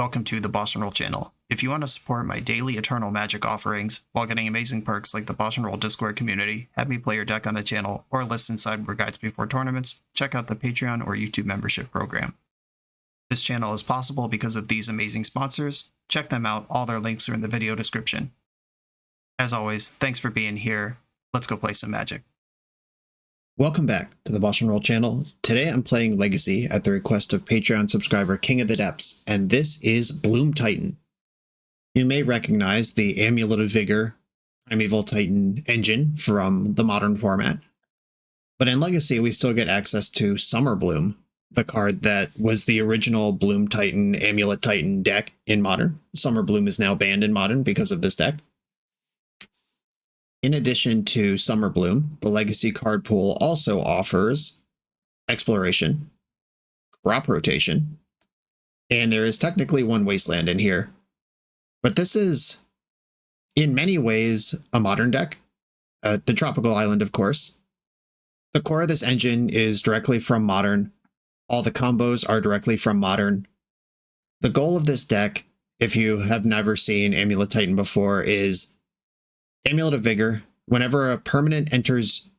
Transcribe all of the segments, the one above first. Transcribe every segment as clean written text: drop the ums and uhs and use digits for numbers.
welcome to the BoshNRoll channel. If you want to support my daily Eternal Magic offerings while getting amazing perks like the BoshNRoll Discord community, have me play your deck on the channel, or listen sideboard guides before tournaments, check out the Patreon or YouTube membership program. This channel is possible because of these amazing sponsors. Check them out, all their links are in the video description. As always, thanks for being here. Let's go play some Magic. Welcome back to the BoshNRoll channel. Today I'm playing Legacy at the request of Patreon subscriber King of the Depths, and this is Bloom Titan. You may recognize the Amulet of Vigor Primeval Titan engine from the modern format, but in Legacy we still get access to Summer Bloom, the card that was the original Bloom Titan, Amulet Titan deck in Modern. Summer Bloom is now banned in Modern because of this deck. In addition to Summer Bloom, the Legacy card pool also offers Exploration, Crop Rotation, and there is technically one Wasteland in here. But this is, in many ways, a Modern deck. The Tropical Island, of course. The core of this engine is directly from Modern. All the combos are directly from Modern. The goal of this deck, if you have never seen Amulet Titan before, is Amulet of Vigor. Whenever a permanent enters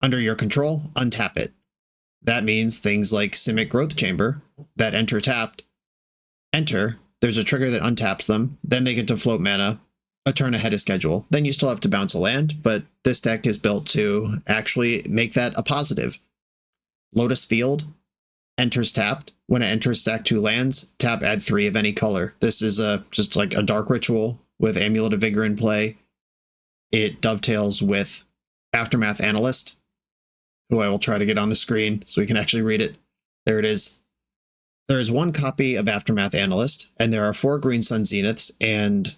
under your control, untap it. That means things like Simic Growth Chamber that enter tapped. Enter, there's a trigger that untaps them, then they get to float mana a turn ahead of schedule. Then you still have to bounce a land, but this deck is built to actually make that a positive. Lotus Field enters tapped. When it enters stack 2 lands, tap add 3 of any color. This is just like a dark ritual with Amulet of Vigor in play. It dovetails with Aftermath Analyst, who I will try to get on the screen so we can actually read it. There it is. There is one copy of Aftermath Analyst, and there are 4 Green Sun Zeniths, and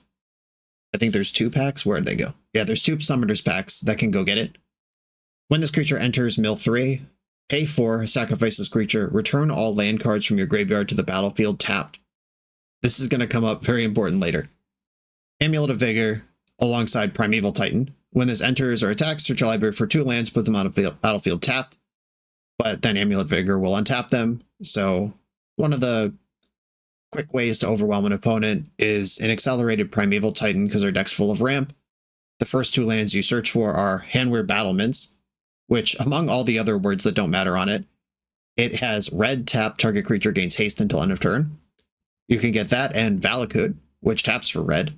I think there's 2 packs. Where'd they go? Yeah, there's 2 Summoners packs that can go get it. When this creature enters mill 3, pay 4, sacrifice this creature, return all land cards from your graveyard to the battlefield tapped. This is going to come up very important later. Amulet of Vigor alongside Primeval Titan. When this enters or attacks, search your library for 2 lands, put them on a battlefield tapped, but then Amulet of Vigor will untap them. So one of the quick ways to overwhelm an opponent is an accelerated Primeval Titan because their deck's full of ramp. The first 2 lands you search for are Handwear Battlements, which among all the other words that don't matter on it, it has red tap, target creature gains haste until end of turn. You can get that and Valakut, which taps for red.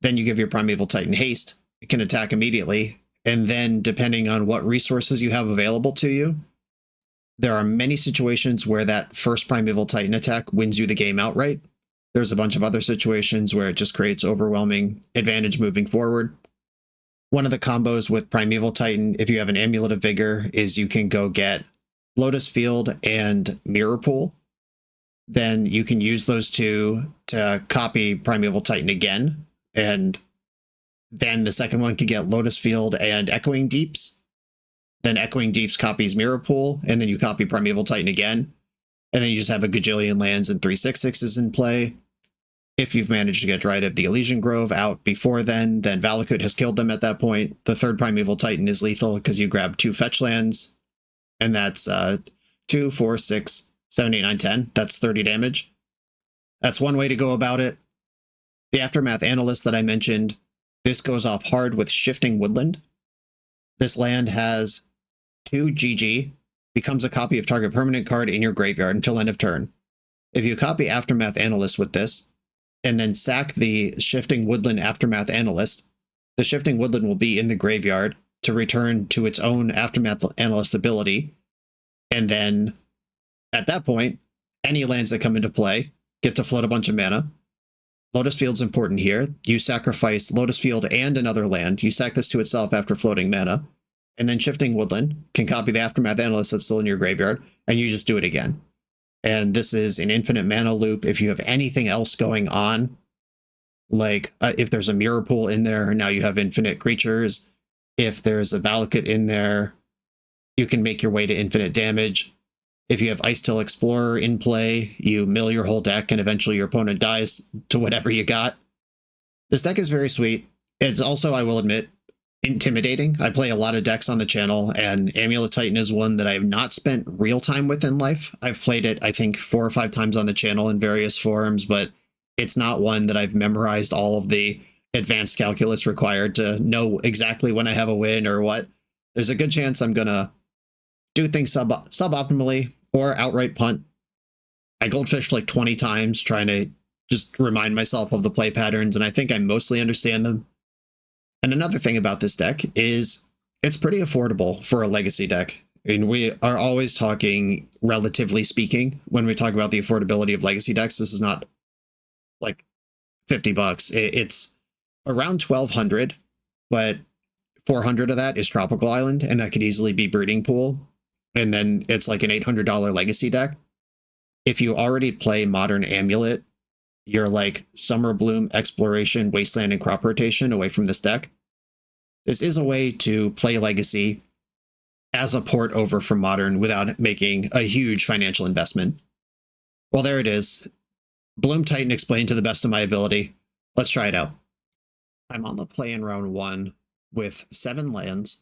Then you give your Primeval Titan haste, it can attack immediately, and then depending on what resources you have available to you, there are many situations where that first Primeval Titan attack wins you the game outright. There's a bunch of other situations where it just creates overwhelming advantage moving forward. One of the combos with Primeval Titan, if you have an Amulet of Vigor, is you can go get Lotus Field and Mirror Pool. Then you can use those 2 to copy Primeval Titan again. And then the second one could get Lotus Field and Echoing Deeps. Then Echoing Deeps copies Mirror Pool, and then you copy Primeval Titan again. And then you just have a gajillion lands and 3 6/6s in play. If you've managed to get Dryad of the Elysian Grove out before then Valakut has killed them at that point. The third Primeval Titan is lethal because you grab 2 fetch lands, and that's 2, 4, 6, 7, 8, 9, 10. That's 30 damage. That's one way to go about it. The Aftermath Analyst that I mentioned, this goes off hard with Shifting Woodland. This land has 2 GG, becomes a copy of target permanent card in your graveyard until end of turn. If you copy Aftermath Analyst with this, and then sack the Shifting Woodland Aftermath Analyst, the Shifting Woodland will be in the graveyard to return to its own Aftermath Analyst ability, and then at that point, any lands that come into play get to float a bunch of mana. Lotus Field's important here. You sacrifice Lotus Field and another land. You sack this to itself after floating mana. And then Shifting Woodland can copy the Aftermath Analyst that's still in your graveyard, and you just do it again. And this is an infinite mana loop. If you have anything else going on, like if there's a Mirror Pool in there, now you have infinite creatures. If there's a Valakut in there, you can make your way to infinite damage. If you have Ice-Till Explorer in play, you mill your whole deck and eventually your opponent dies to whatever you got. This deck is very sweet. It's also, I will admit, intimidating. I play a lot of decks on the channel, and Amulet Titan is one that I have not spent real time with in life. I've played it, I think, 4 or 5 times on the channel in various forums, but it's not one that I've memorized all of the advanced calculus required to know exactly when I have a win or what. There's a good chance I'm gonna do things suboptimally or outright punt. I goldfished like 20 times trying to just remind myself of the play patterns, and I think I mostly understand them. And another thing about this deck is it's pretty affordable for a legacy deck. I mean, we are always talking, relatively speaking, when we talk about the affordability of legacy decks. This is not like $50. It's around 1,200, but 400 of that is Tropical Island, and that could easily be Breeding Pool. And then it's like an $800 legacy deck. If you already play Modern Amulet, you're like Summer Bloom, Exploration, Wasteland, and Crop Rotation away from this deck. This is a way to play Legacy as a port over from Modern without making a huge financial investment. Well, there it is. Bloom Titan explained to the best of my ability. Let's try it out. I'm on the play in round 1 with 7 lands,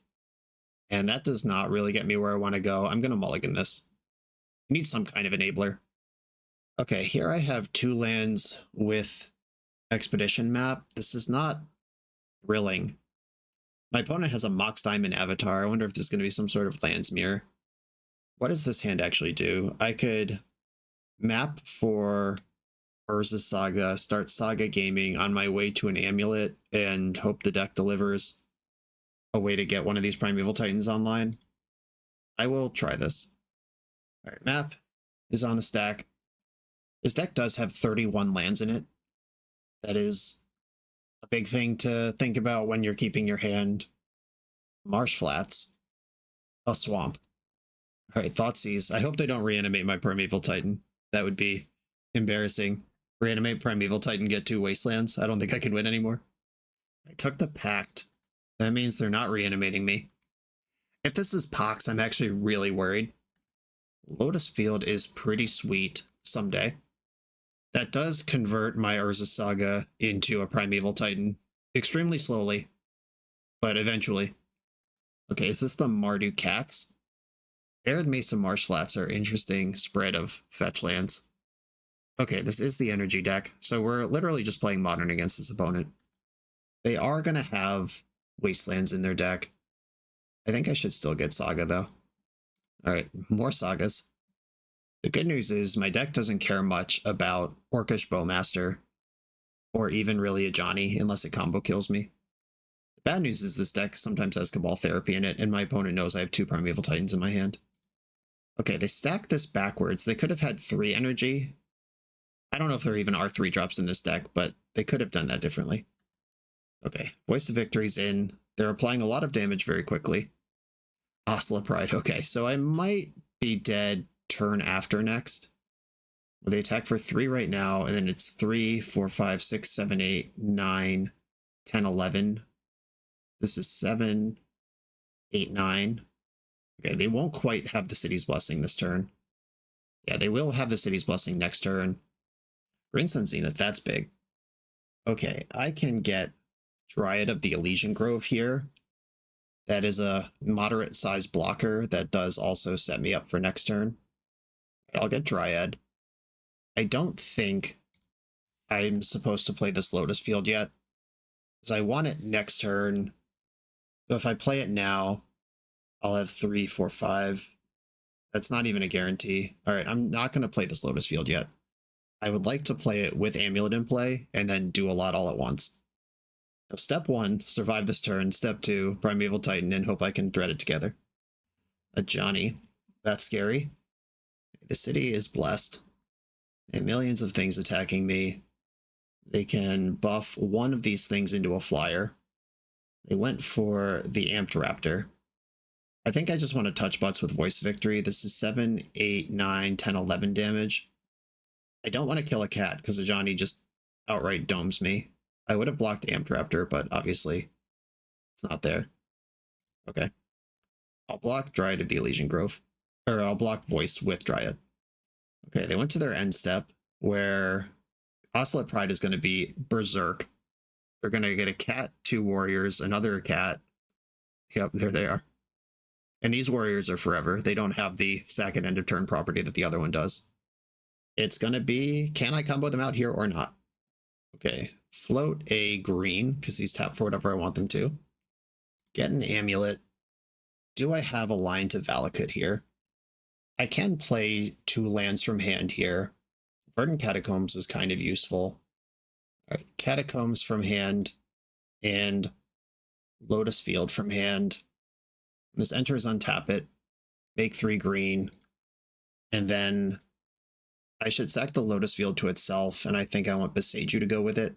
and that does not really get me where I want to go. I'm going to mulligan this. I need some kind of enabler. Okay, here I have 2 lands with Expedition Map. This is not thrilling. My opponent has a Mox Diamond Avatar. I wonder if there's going to be some sort of lands mirror. What does this hand actually do? I could map for Urza's Saga, start Saga Gaming on my way to an Amulet, and hope the deck delivers a way to get one of these Primeval Titans online. I will try this. All right, map is on the stack. This deck does have 31 lands in it. That is a big thing to think about when you're keeping your hand. Marsh Flats. A swamp. All right, Thoughtseize. I hope they don't reanimate my Primeval Titan. That would be embarrassing. Reanimate Primeval Titan, get 2 Wastelands. I don't think I can win anymore. I took the Pact. That means they're not reanimating me. If this is Pox, I'm actually really worried. Lotus Field is pretty sweet someday. That does convert my Urza Saga into a Primeval Titan extremely slowly, but eventually. Okay, is this the Mardu Cats? Arid Mesa Marsh Flats are interesting spread of fetch lands. Okay, this is the energy deck, so we're literally just playing Modern against this opponent. They are going to have Wastelands in their deck. I think I should still get Saga, though. Alright, more Sagas. The good news is my deck doesn't care much about Orcish Bowmaster, or even really a Johnny, unless it combo kills me. The bad news is this deck sometimes has Cabal Therapy in it, and my opponent knows I have 2 Primeval Titans in my hand. Okay, they stack this backwards. They could have had 3 energy. I don't know if there even are 3 drops in this deck, but they could have done that differently. Okay, Voice of Victory's in. They're applying a lot of damage very quickly. Osla Pride. Okay, so I might be dead turn after next. They attack for 3 right now, and then it's 3, 4, 5, 6, 7, 8, 9, 10, 11. This is 7, 8, 9. Okay, they won't quite have the City's Blessing this turn. Yeah, they will have the City's Blessing next turn. Greensun Zenith, that's big. Okay, I can get Dryad of the Elysian Grove here. That is a moderate-sized blocker that does also set me up for next turn. I'll get Dryad. I don't think I'm supposed to play this Lotus Field yet, because I want it next turn. But if I play it now, I'll have 3, 4, 5. That's not even a guarantee. All right, I'm not going to play this Lotus Field yet. I would like to play it with Amulet in play, and then do a lot all at once. So step 1, survive this turn. Step 2, Primeval Titan, and hope I can thread it together. A Johnny. That's scary. The city is blessed. And millions of things attacking me. They can buff one of these things into a flyer. They went for the Amped Raptor. I think I just want to touch butts with Voice Victory. This is 7, 8, 9, 10, 11 damage. I don't want to kill a cat because a Johnny just outright domes me. I would have blocked Amped Raptor, but obviously it's not there. Okay. I'll block Dryad of the Elysian Grove. Or I'll block Voice with Dryad. Okay, they went to their end step where Oslet Pride is going to be Berserk. They're going to get a cat, 2 warriors, another cat, Yep, there they are. And these warriors are forever. They don't have the second end of turn property that the other one does. It's going to be, can I combo them out here or not? Okay, float a green, because these tap for whatever I want them to. Get an amulet. Do I have a line to Valakut here? I can play 2 lands from hand here. Verdant Catacombs is kind of useful. All right, Catacombs from hand and Lotus Field from hand. This enters, untap it, make 3 green, and then I should sack the Lotus Field to itself, and I think I want Boseiju to go with it.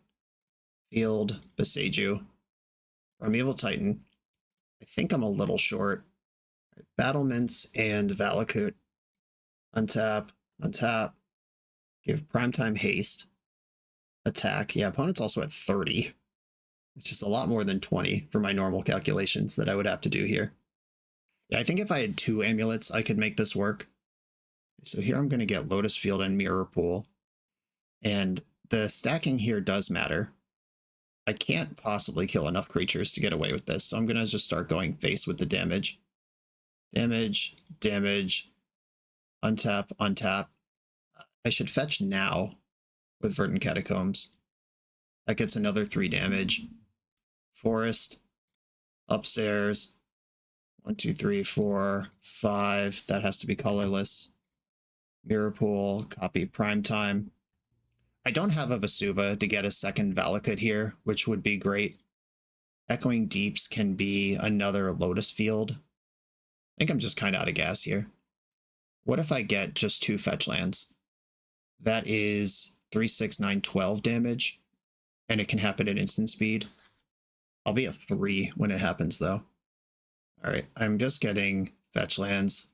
Field, Boseiju. Primeval Titan. I think I'm a little short. Right, Battlements and Valakut. Untap, untap. Give Primetime Haste. Attack. Yeah, opponent's also at 30. It's just a lot more than 20 for my normal calculations that I would have to do here. Yeah, I think if I had 2 amulets, I could make this work. So here I'm going to get Lotus Field and Mirror Pool. And the stacking here does matter. I can't possibly kill enough creatures to get away with this, so I'm going to just start going face with the damage. Damage, damage, untap, untap. I should fetch now with Verdant Catacombs. That gets another 3 damage. Forest, upstairs. 1, 2, 3, 4, 5. That has to be colorless. Mirror Pool, copy Primetime. I don't have a Vesuva to get a second Valakut here, which would be great. Echoing Deeps can be another Lotus Field. I think I'm just kind of out of gas here. What if I get just 2 fetch lands? That is 3, 6, 9, 12 damage, and it can happen at instant speed. I'll be at 3 when it happens, though. Alright, I'm just getting fetch lands.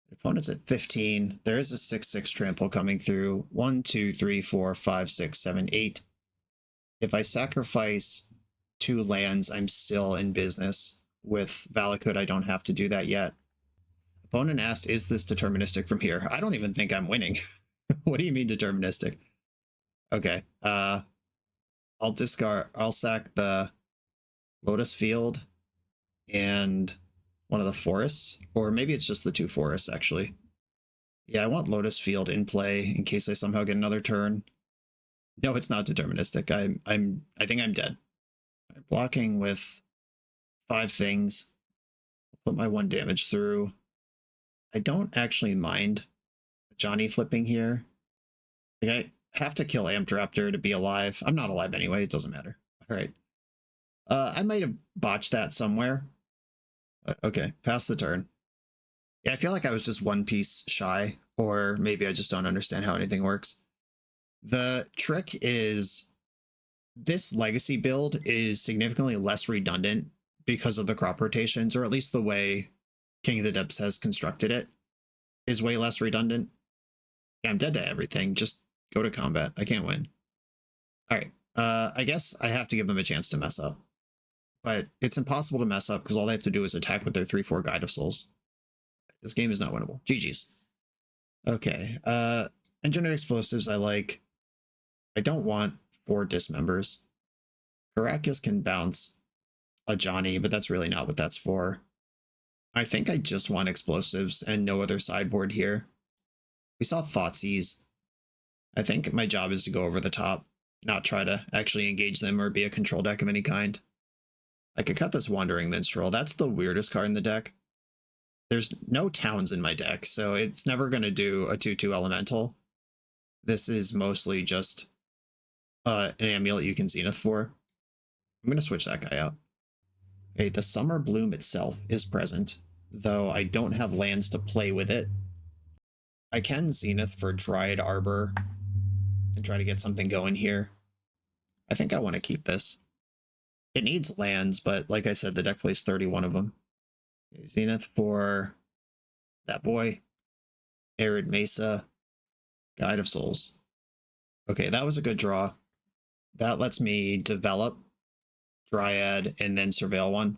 The opponent's at 15. There is a 6/6 trample coming through. 1, 2, 3, 4, 5, 6, 7, 8. If I sacrifice 2 lands, I'm still in business. With Valakut, I don't have to do that yet. Opponent asked, is this deterministic from here? I don't even think I'm winning. What do you mean deterministic? Okay. I'll sack the Lotus Field and one of the forests, or maybe it's just the 2 forests, actually. Yeah, I want Lotus Field in play in case I somehow get another turn. No, it's not deterministic. I think I'm dead. Blocking with 5 things. I'll put my 1 damage through. I don't actually mind Johnny flipping here. Like, I have to kill Ampdraptor to be alive. I'm not alive anyway, it doesn't matter. All right. I might have botched that somewhere. But okay, pass the turn. Yeah, I feel like I was just 1 piece shy, or maybe I just don't understand how anything works. The trick is this legacy build is significantly less redundant because of the crop rotations, or at least the way King of the Depths has constructed it is way less redundant. Yeah, I'm dead to everything. Just go to combat. I can't win. All right. I guess I have to give them a chance to mess up. But it's impossible to mess up because all they have to do is attack with their 3/4 Guide of Souls. This game is not winnable. GG's. Okay. Engineered Explosives I like. I don't want 4 Dismembers. Caracas can bounce a Johnny, but that's really not what that's for. I think I just want Explosives and no other sideboard here. We saw Thoughtseize. I think my job is to go over the top, not try to actually engage them or be a control deck of any kind. I could cut this Wandering Minstrel. That's the weirdest card in the deck. There's no towns in my deck, so it's never going to do a 2/2 elemental. This is mostly just an amulet you can Zenith for. I'm going to switch that guy out. Okay, the Summer Bloom itself is present, though I don't have lands to play with it. I can Zenith for Dryad Arbor and try to get something going here. I think I want to keep this. It needs lands, but like I said, the deck plays 31 of them. Okay, Zenith for that boy. Arid Mesa. Guide of Souls. Okay, that was a good draw. That lets me develop Dryad and then Surveil one.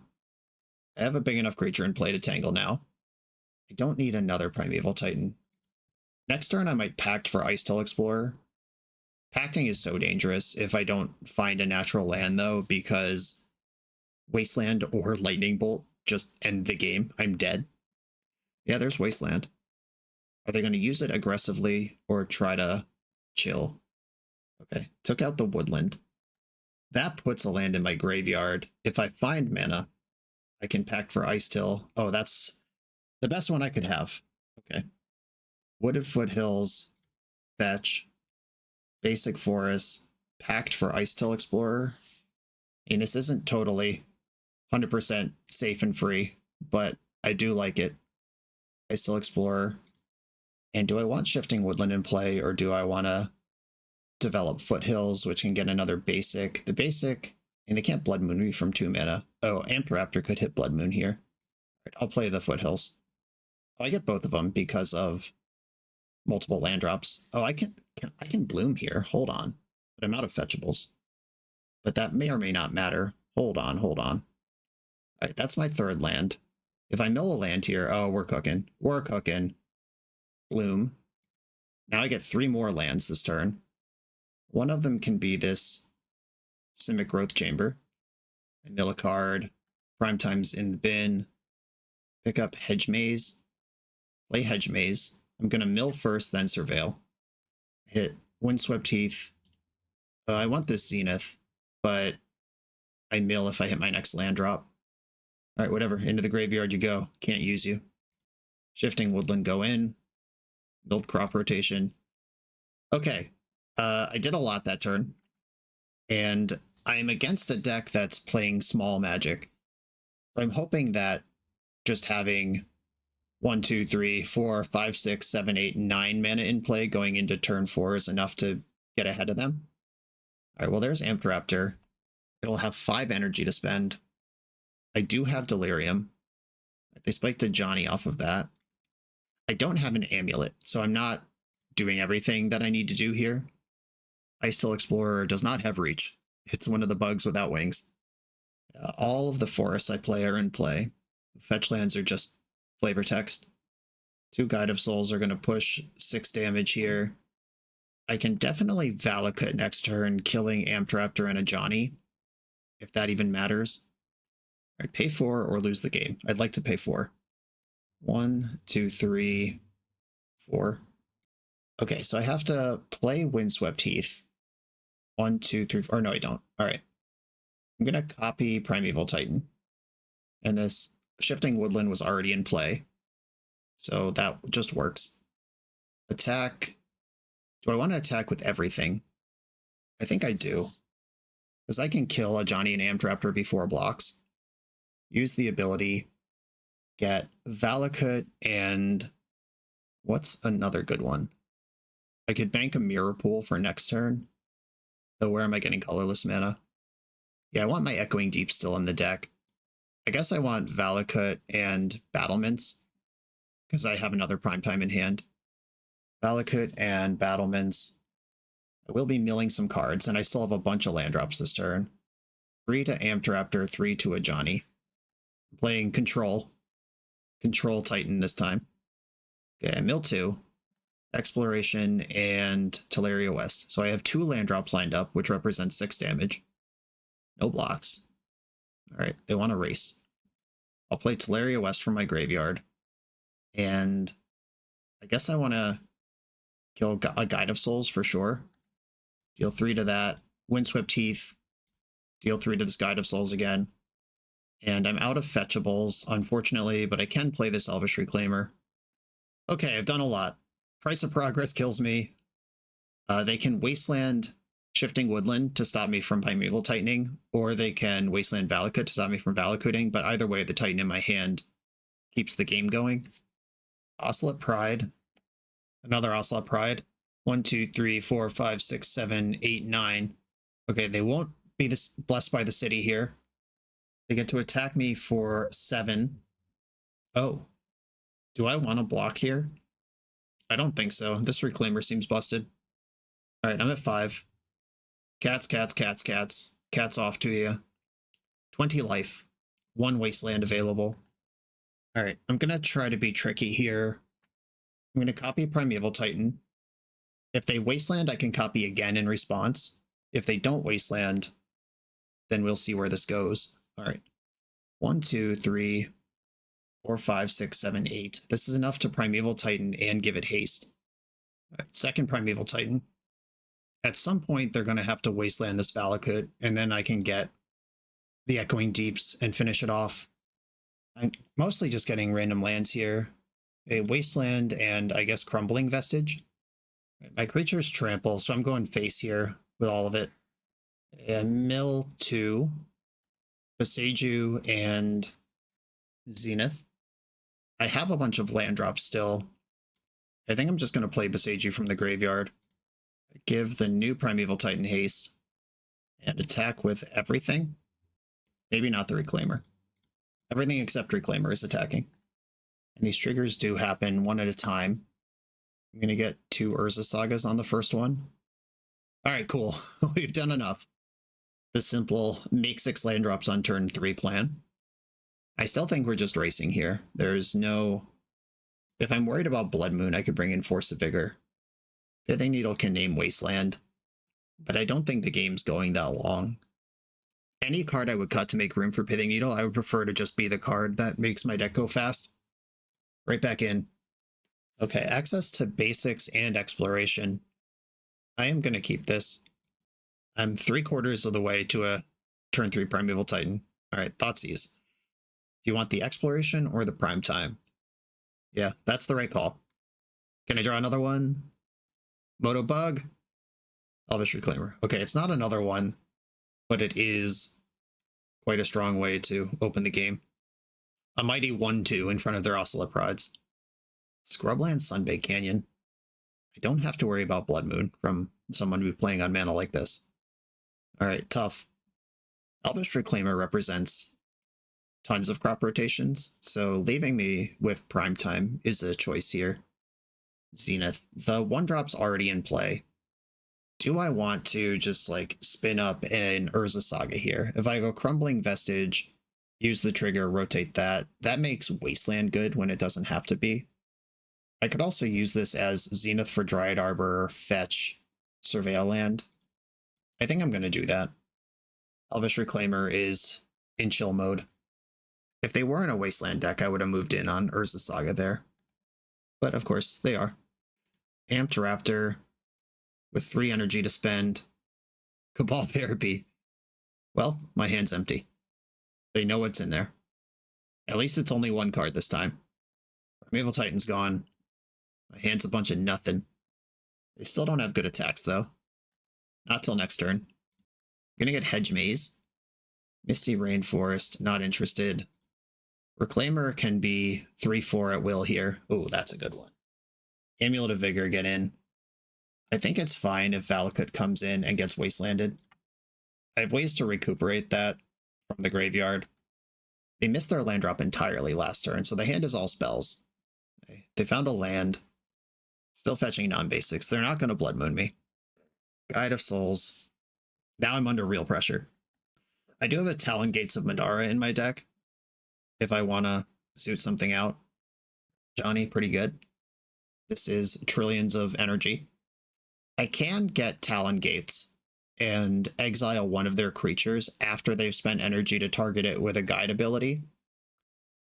I have a big enough creature in play to tangle now. I don't need another Primeval Titan. Next turn I might Pact for Icetail Explorer. Pacting is so dangerous if I don't find a natural land, though, because Wasteland or Lightning Bolt just end the game. I'm dead. Yeah, there's Wasteland. Are they going to use it aggressively or try to chill? Okay, took out the woodland. That puts a land in my graveyard. If I find mana, I can pact for Ice Till. Oh, that's the best one I could have. Okay. Wooded Foothills, fetch, basic forest, pact for Ice Till Explorer. And this isn't totally 100% safe and free, but I do like it. Ice Till Explorer. And do I want Shifting Woodland in play, or do I want to develop Foothills, which can get another basic? The basic, and they can't Blood Moon me from 2 mana. Oh, Amped Raptor could hit Blood Moon here. Right, I'll play the Foothills. Oh, I get both of them because of multiple land drops. Oh, I can bloom here. Hold on. But I'm out of fetchables. But that may or may not matter. Hold on. All right, that's my 3rd land. If I mill a land here, oh, we're cooking. Bloom. Now I get 3 more lands this turn. One of them can be this Simic Growth Chamber. I mill a card. Primetime's in the bin. Pick up Hedge Maze. Play Hedge Maze. I'm going to mill first, then Surveil. Hit Windswept Heath. I want this Zenith, but I mill if I hit my next land drop. All right, whatever. Into the graveyard you go. Can't use you. Shifting Woodland, go in. Build crop rotation. Okay. I did a lot that turn. And I'm against a deck that's playing small Magic. So I'm hoping that just having 1, 2, 3, 4, 5, 6, 7, 8, 9 mana in play going into turn 4 is enough to get ahead of them. All right, well, there's Amped Raptor. It'll have 5 energy to spend. I do have Delirium. They spiked a Johnny off of that. I don't have an Amulet, so I'm not doing everything that I need to do here. Ice Till Explorer does not have reach. It's one of the bugs without wings. All of the forests I play are in play. The fetch lands are just flavor text. 2 Guide of Souls are going to push 6 damage here. I can definitely Valakut next turn, killing Amped Raptor and a Johnny, if that even matters. All right, pay 4 or lose the game. I'd like to pay 4. 1, 2, 3, 4. Okay, so I have to play Windswept Heath. 1, 2, 3, 4. Or no, I don't. All right. I'm going to copy Primeval Titan. And this Shifting Woodland was already in play. So that just works. Attack. Do I want to attack with everything? I think I do. Because I can kill a Johnny and Amped Raptor before blocks. Use the ability. Get Valakut and... what's another good one? I could bank a Mirror Pool for next turn. So where am I getting colorless mana? Yeah, I want my Echoing Deep still in the deck. I guess I want Valakut and Battlements, because I have another Primetime in hand. Valakut and Battlements. I will be milling some cards, and I still have a bunch of land drops this turn. 3 to Amped Raptor, 3 to a Johnny. I'm playing Control. Control Titan this time. Okay, mill 2. Exploration and Teleria West. So I have 2 land drops lined up, which represents 6 damage. No blocks. All right, they want to race. I'll play Teleria West from my graveyard. And I guess I want to kill a Guide of Souls for sure. Deal 3 to that. Windswept Heath. Deal 3 to this Guide of Souls again. And I'm out of fetchables, unfortunately, but I can play this Elvish Reclaimer. Okay, I've done a lot. Price of Progress kills me. They can Wasteland Shifting Woodland to stop me from Primeval Titaning, or they can Wasteland Valakut to stop me from Valakuting, but either way, the Titan in my hand keeps the game going. Ocelot Pride. Another Ocelot Pride. 1, 2, 3, 4, 5, 6, 7, 8, 9. Okay, they won't be this blessed by the city here. They get to attack me for 7. Oh. Do I want to block here? I don't think so. This Reclaimer seems busted. All right, I'm at 5. Cats. Cats off to you. 20 life. 1 Wasteland available. All right, I'm going to try to be tricky here. I'm going to copy Primeval Titan. If they Wasteland, I can copy again in response. If they don't Wasteland, then we'll see where this goes. All right. 1, 2, 3, 4, 5, 6, 7, 8. This is enough to Primeval Titan and give it haste. Right, second Primeval Titan. At some point, they're going to have to wasteland this Valakut, and then I can get the Echoing Deeps and finish it off. I'm mostly just getting random lands here. A Wasteland and, I guess, Crumbling Vestige. My creature's Trample, so I'm going face here with all of it. And Mill 2, Boseiju, and Zenith. I have a bunch of land drops still. I think I'm just going to play Boseiju from the graveyard. Give the new Primeval Titan haste. And attack with everything. Maybe not the Reclaimer. Everything except Reclaimer is attacking. And these triggers do happen one at a time. I'm going to get 2 Urza Sagas on the first one. Alright, cool. We've done enough. The simple make 6 land drops on turn 3 plan. I still think we're just racing here. There's no... If I'm worried about Blood Moon, I could bring in Force of Vigor. Pithing Needle can name Wasteland. But I don't think the game's going that long. Any card I would cut to make room for Pithing Needle, I would prefer to just be the card that makes my deck go fast. Right back in. Okay, access to basics and exploration. I am going to keep this. I'm 3/4 of the way to a turn 3 Primeval Titan. Alright, Thoughtseize. Do you want the exploration or the prime time? Yeah, that's the right call. Can I draw another one? Moto Bug? Elvish Reclaimer. Okay, it's not another one, but it is quite a strong way to open the game. A mighty 1/2 in front of their Ocelot Prides. Scrubland Sunbaked Canyon. I don't have to worry about Blood Moon from someone who's playing on mana like this. Alright, tough. Elvish Reclaimer represents tons of crop rotations, so leaving me with Prime Time is a choice here. Zenith. The 1-drop's already in play. Do I want to just, like, spin up an Urza Saga here? If I go Crumbling Vestige, use the trigger, rotate that, that makes Wasteland good when it doesn't have to be. I could also use this as Zenith for Dryad Arbor, Fetch, Surveil Land. I think I'm going to do that. Elvish Reclaimer is in chill mode. If they were in a Wasteland deck, I would have moved in on Urza Saga there. But of course, they are. Amped Raptor with 3 energy to spend. Cabal Therapy. Well, my hand's empty. They know what's in there. At least it's only 1 card this time. Primeval Titan's gone. My hand's a bunch of nothing. They still don't have good attacks, though. Not till next turn. I'm gonna get Hedge Maze. Misty Rainforest, not interested. Reclaimer can be 3/4 at will here. Oh, that's a good one. Amulet of Vigor, get in. I think it's fine if Valakut comes in and gets wastelanded. I have ways to recuperate that from the graveyard. They missed their land drop entirely last turn, so the hand is all spells. They found a land. Still fetching non-basics. They're not going to Blood Moon me. Guide of Souls. Now I'm under real pressure. I do have a Talon Gates of Madara in my deck, if I want to suit something out. Johnny, pretty good. This is trillions of energy. I can get Talon Gates and exile one of their creatures after they've spent energy to target it with a guide ability.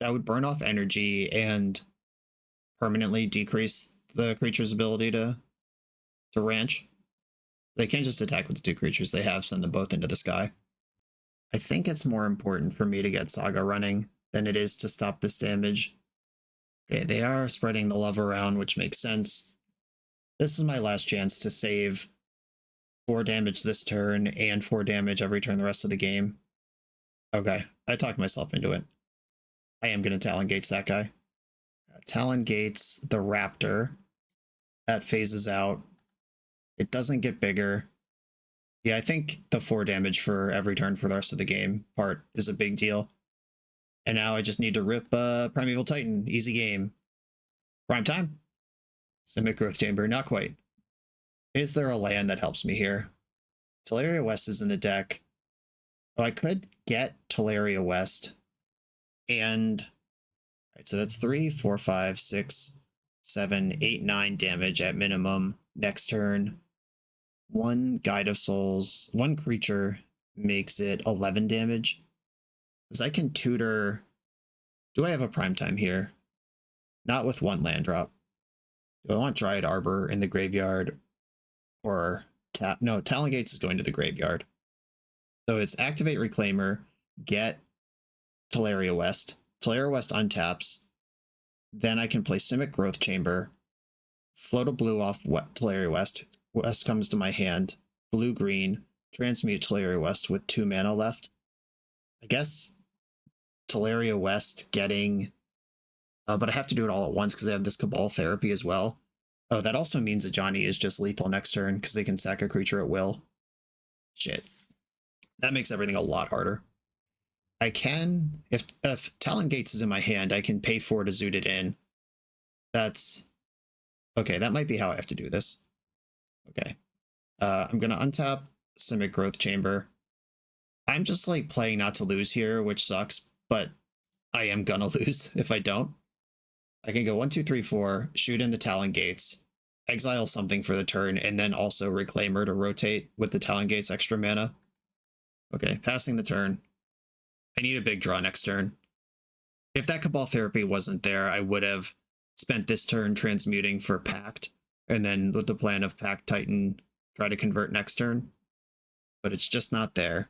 That would burn off energy and permanently decrease the creature's ability to ranch. They can't just attack with the 2 creatures they have, send them both into the sky. I think it's more important for me to get Saga running than it is to stop this damage. Okay, they are spreading the love around, which makes sense. This is my last chance to save 4 damage this turn and 4 damage every turn the rest of the game. Okay, I talked myself into it. I am going to Talon Gates that guy. Talon Gates the Raptor. That phases out. It doesn't get bigger. Yeah, I think the 4 damage for every turn for the rest of the game part is a big deal. And now I just need to rip Primeval Titan. Easy game. Prime time. Simic Growth Chamber, not quite. Is there a land that helps me here? Teleria West is in the deck. Oh, I could get Teleria West. And... Alright, so that's 3, 4, 5, 6, 7, 8, 9 damage at minimum. Next turn. 1 Guide of Souls. 1 creature makes it 11 damage. Because I can tutor Do I have a prime time here? Not with one land drop. Do I want Dryad Arbor in the graveyard? Or no, Talon Gates is going to the graveyard. So it's activate Reclaimer, get Teleria West. Teleria West untaps. Then I can play Simic Growth Chamber, float a blue off Teleria West. West comes to my hand. Blue-green, transmute Teleria West with 2 mana left. I guess Teleria West getting... but I have to do it all at once because they have this Cabal Therapy as well. Oh, that also means Ajani is just lethal next turn because they can sack a creature at will. Shit. That makes everything a lot harder. I can, if Talon Gates is in my hand, I can pay 4 to zoot it in. That's... Okay, that might be how I have to do this. Okay. I'm going to untap Simic Growth Chamber. I'm just like playing not to lose here, which sucks, but I am gonna lose if I don't. I can go 1, 2, 3, 4, shoot in the Talon Gates, exile something for the turn, and then also Reclaimer to rotate with the Talon Gates extra mana. Okay, passing the turn. I need a big draw next turn. If that Cabal Therapy wasn't there, I would have spent this turn transmuting for Pact, and then with the plan of Pact Titan, try to convert next turn. But it's just not there.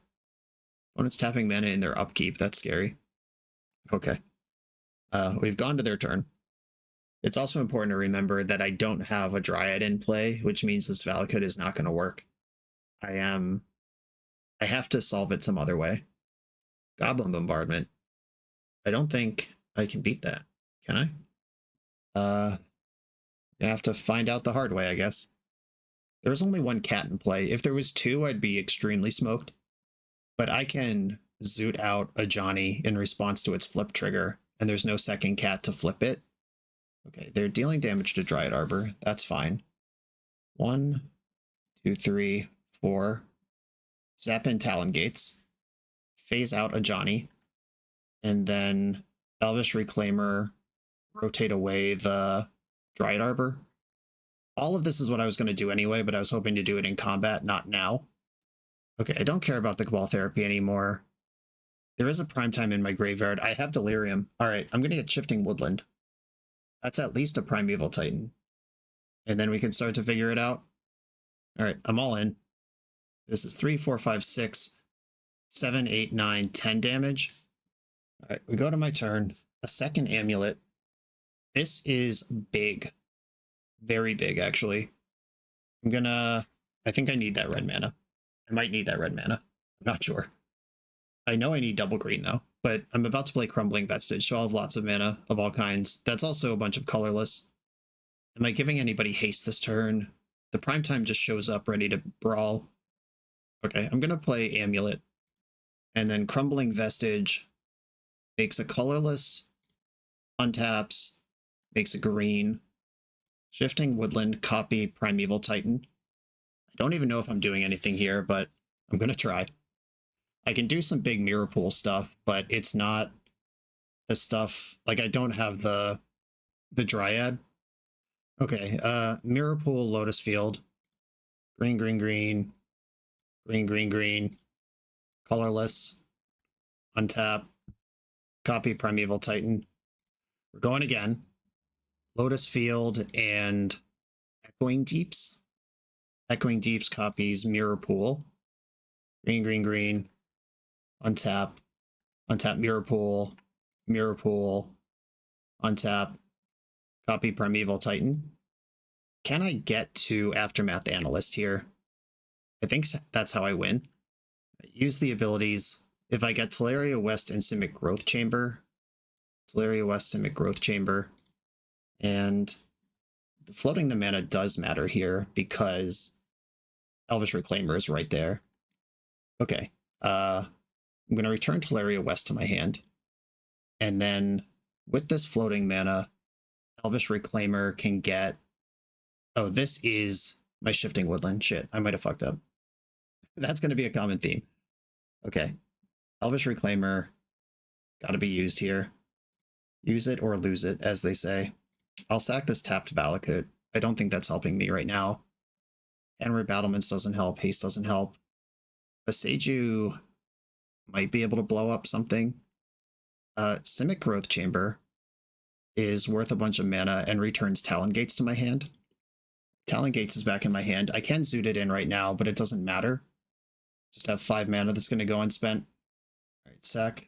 Opponent's tapping mana in their upkeep. That's scary. Okay. We've gone to their turn. It's also important to remember that I don't have a Dryad in play, which means this Valakut is not going to work. I have to solve it some other way. Goblin Bombardment. I don't think I can beat that. Can I? Gonna have to find out the hard way, I guess. There's only one cat in play. If there was 2, I'd be extremely smoked. But I can zoot out a Johnny in response to its flip trigger, and there's no second cat to flip it. Okay, they're dealing damage to Dryad Arbor. That's fine. 1, 2, 3, 4. Zap in Talon Gates. Phase out a Johnny. And then Elvish Reclaimer, rotate away the Dryad Arbor. All of this is what I was going to do anyway, but I was hoping to do it in combat, not now. Okay, I don't care about the Cabal Therapy anymore. There is a primetime in my graveyard. I have Delirium. All right, I'm going to get Shifting Woodland. That's at least a Primeval Titan. And then we can start to figure it out. All right, I'm all in. This is 3, 4, 5, 6, 7, 8, 9, 10 damage. All right, we go to my turn. A second Amulet. This is big. Very big, actually. I think I need that red mana. I might need that red mana. I'm not sure. I know I need double green, though. But I'm about to play Crumbling Vestige, so I'll have lots of mana of all kinds. That's also a bunch of colorless. Am I giving anybody haste this turn? The primetime just shows up ready to brawl. Okay, I'm going to play Amulet. And then Crumbling Vestige makes a colorless, untaps, makes a green. Shifting Woodland, copy Primeval Titan. I don't even know if I'm doing anything here, but I'm going to try. I can do some big Mirror Pool stuff, but it's not the stuff... Like, I don't have the Dryad. Okay, Mirror Pool, Lotus Field. Green, green, green. Green, green, green. Colorless. Untap. Copy Primeval Titan. We're going again. Lotus Field and Echoing Deeps. Echoing Deeps copies Mirror Pool. Green, green, green. Untap. Untap Mirror Pool. Mirror Pool. Untap. Copy Primeval Titan. Can I get to Aftermath Analyst here? I think that's how I win. Use the abilities. If I get Teleria West and Simic Growth Chamber. Teleria West, Simic Growth Chamber. And floating the mana does matter here because Elvish Reclaimer is right there. Okay. I'm going to return Teleria West to my hand. And then with this floating mana, Elvish Reclaimer can get... Oh, this is my Shifting Woodland. Shit, I might have fucked up. That's going to be a common theme. Okay. Elvish Reclaimer. Got to be used here. Use it or lose it, as they say. I'll sack this tapped Valakut. I don't think that's helping me right now. Henry Battlements doesn't help. Haste doesn't help. But Seiju might be able to blow up something. Simic Growth Chamber is worth a bunch of mana and returns Talon Gates to my hand. Talon Gates is back in my hand. I can zoot it in right now, but it doesn't matter. Just have 5 mana that's going to go unspent. All right, sack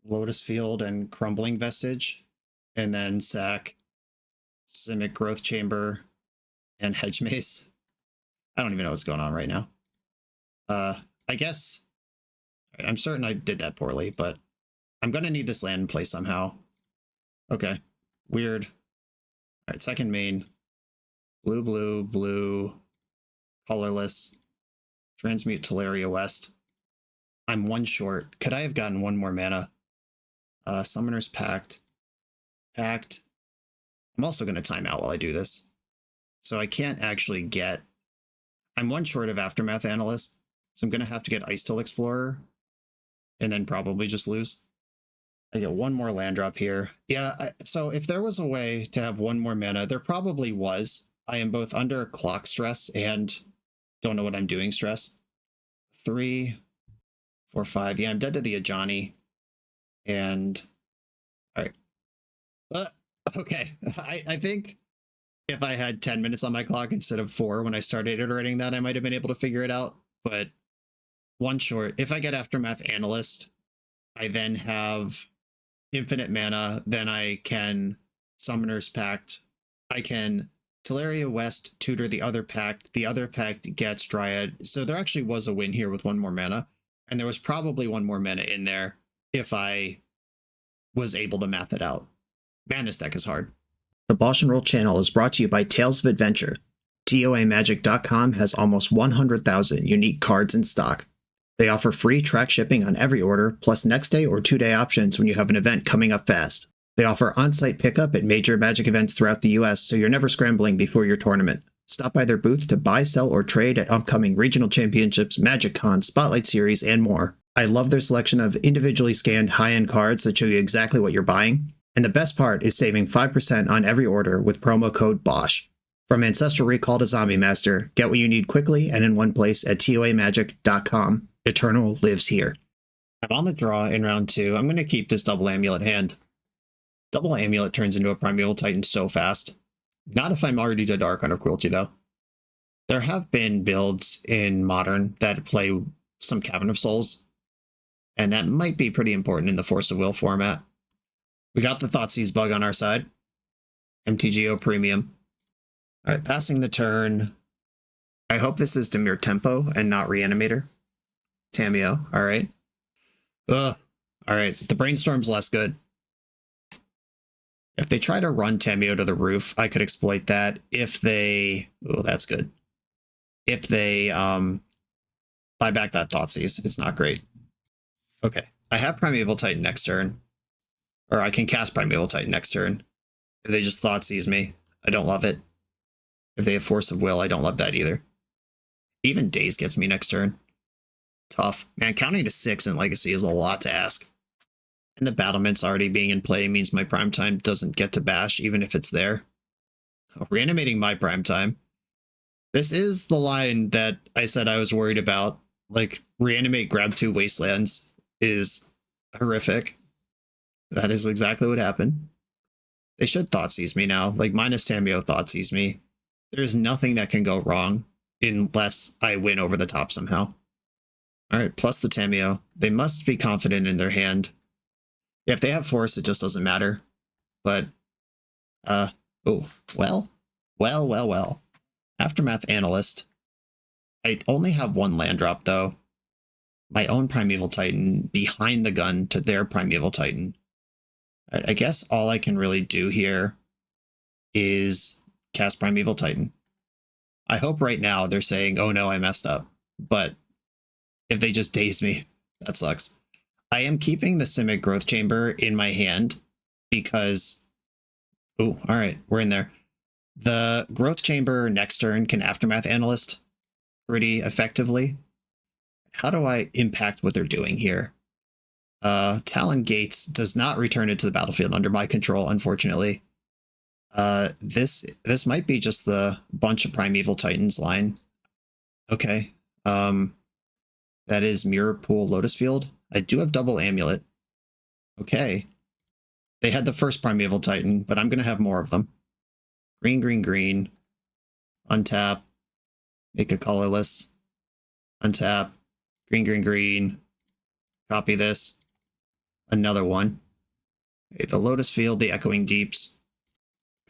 Lotus Field and Crumbling Vestige, and then sack Simic Growth Chamber and Hedge Maze. I don't even know what's going on right now. I guess I'm certain I did that poorly, but I'm going to need this land in play somehow. Okay, weird. All right, second main. Blue, blue, blue, colorless. Transmute Teleria West. I'm 1 short. Could I have gotten 1 more mana? Summoner's Pact. Pact. I'm also going to time out while I do this. So I can't actually get... I'm 1 short of Aftermath Analyst, so I'm going to have to get Ice Till Explorer, and then probably just lose. I get 1 more land drop here. Yeah, so if there was a way to have 1 more mana, there probably was. I am both under clock stress and don't know what I'm doing stress. 3, 4, 5. Yeah, I'm dead to the Ajani. And all right. Okay. I think if I had 10 minutes on my clock instead of 4 when I started iterating that, I might have been able to figure it out. But 1 short. If I get Aftermath Analyst, I then have infinite mana. Then I can Summoner's Pact. I can Teleria West tutor the other pact. The other pact gets Dryad. So there actually was a win here with 1 more mana. And there was probably 1 more mana in there if I was able to math it out. Man, this deck is hard. The BoshNRoll channel is brought to you by Tales of Adventure. TOAMagic.com has almost 100,000 unique cards in stock. They offer free track shipping on every order, plus next day or 2-day options when you have an event coming up fast. They offer on-site pickup at major Magic events throughout the US, so you're never scrambling before your tournament. Stop by their booth to buy, sell, or trade at upcoming regional championships, Magic Con, Spotlight Series, and more. I love their selection of individually scanned high-end cards that show you exactly what you're buying. And the best part is saving 5% on every order with promo code BOSH. From Ancestral Recall to Zombie Master, get what you need quickly and in one place at TOAMagic.com. Eternal lives here. I'm on the draw in round 2. I'm going to keep this double amulet hand. Double Amulet turns into a Primeval Titan so fast. Not if I'm already to Dark Under Cruelty, though. There have been builds in Modern that play some Cavern of Souls, and that might be pretty important in the Force of Will format. We got the Thoughtseize bug on our side. MTGO Premium. Alright, passing the turn. I hope this is Dimir Tempo and not Reanimator. Tamiyo, alright. Ugh. Alright, the Brainstorm's less good. If they try to run Tamiyo to the roof, I could exploit that. If they... Oh, that's good. If they buy back that Thoughtseize, it's not great. Okay, I have Primeval Titan next turn. Or I can cast Primeval Titan next turn. If they just Thoughtseize me, I don't love it. If they have Force of Will, I don't love that either. Even Daze gets me next turn. Tough. Man, counting to 6 in Legacy is a lot to ask. And the battlements already being in play means my prime time doesn't get to bash, even if it's there. Reanimating my prime time. This is the line that I said I was worried about. Like, reanimate grab 2 Wastelands is horrific. That is exactly what happened. They should Thoughtseize me now. Like, minus Tamiyo Thoughtseize me. There's nothing that can go wrong unless I win over the top somehow. Alright, plus the Tamiyo. They must be confident in their hand. If they have Force, it just doesn't matter. But, oh, well. Aftermath Analyst. I only have 1 land drop, though. My own Primeval Titan behind the gun to their Primeval Titan. I guess all I can really do here is cast Primeval Titan. I hope right now they're saying, oh no, I messed up. But if they just daze me, that sucks. I am keeping the Simic Growth Chamber in my hand because... Oh, alright, we're in there. The Growth Chamber next turn can Aftermath Analyst pretty effectively. How do I impact what they're doing here? Talon Gates does not return it to the battlefield under my control, unfortunately. This might be just the bunch of Primeval Titans line. Okay. That is Mirror Pool Lotus Field. I do have double Amulet. Okay. They had the first Primeval Titan, but I'm going to have more of them. Green, green, green. Untap. Make a colorless. Untap. Green, green, green. Copy this. Another one. Okay, the Lotus Field, the Echoing Deeps.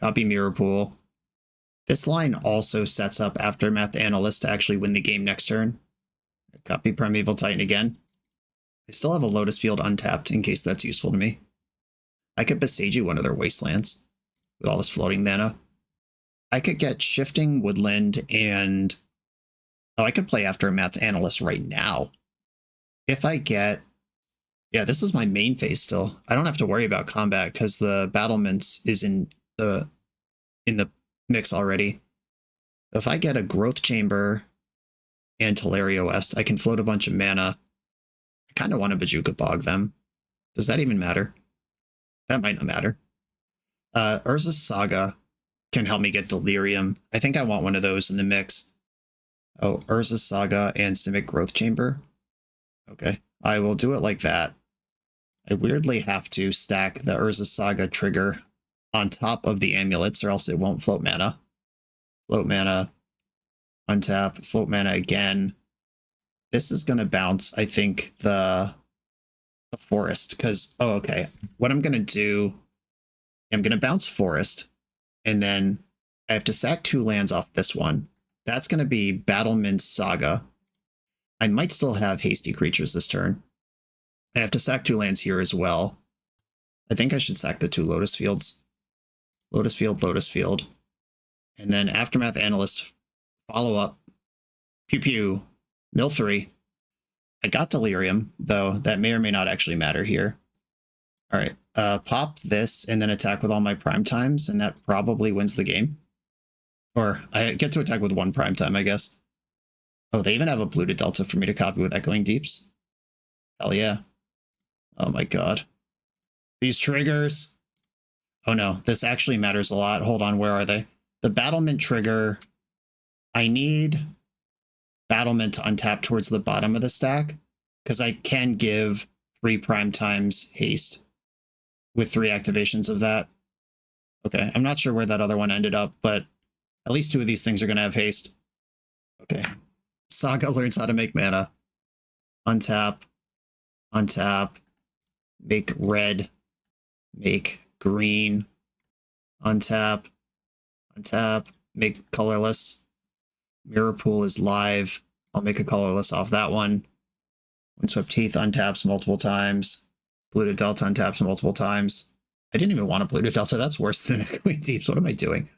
Copy Mirror Pool. This line also sets up Aftermath Analyst to actually win the game next turn. Copy Primeval Titan again. I still have a Lotus Field untapped in case that's useful to me. I could Besage one of their Wastelands with all this floating mana. I could get Shifting Woodland and... Oh, I could play Aftermath Analyst right now. If I get... Yeah, this is my main phase still. I don't have to worry about combat because the Battlements is in the mix already. If I get a Growth Chamber and Teleria West, I can float a bunch of mana. I kind of want to Bojuka Bog them. Does that even matter? That might not matter. Urza's Saga can help me get Delirium. I think I want one of those in the mix. Oh, Urza's Saga and Simic Growth Chamber. Okay, I will do it like that. I weirdly have to stack the Urza's Saga trigger on top of the amulets or else it won't float mana. Float mana, untap, float mana again. This is going to bounce, I think, the forest because, oh, okay. What I'm going to do, I'm going to bounce forest and then I have to sack 2 lands off this one. That's going to be Battlement's Saga. I might still have Hasty Creatures this turn. I have to sack 2 lands here as well. I think I should sack the 2 Lotus Fields. Lotus Field, Lotus Field. And then Aftermath Analyst, follow up. Pew pew. Mill 3. I got Delirium, though that may or may not actually matter here. Alright, pop this and then attack with all my prime times, and that probably wins the game. Or I get to attack with 1 prime time, I guess. Oh, they even have a Blue to Delta for me to copy with Echoing Deeps. Hell yeah. Oh my god. These triggers. Oh no, this actually matters a lot. Hold on, where are they? The Battlement trigger. I need Battlement to untap towards the bottom of the stack, because I can give 3 prime times haste with 3 activations of that. Okay, I'm not sure where that other one ended up, but at least 2 of these things are going to have haste. Okay. Saga learns how to make mana. Untap. Untap. Make red. Make green. Untap. Untap. Make colorless. Mirror Pool is live. I'll make a colorless off that one. Windswept Heath untaps multiple times. Blue to Delta untaps multiple times. I didn't even want a Blue to Delta. That's worse than Echoing Deeps. What am I doing?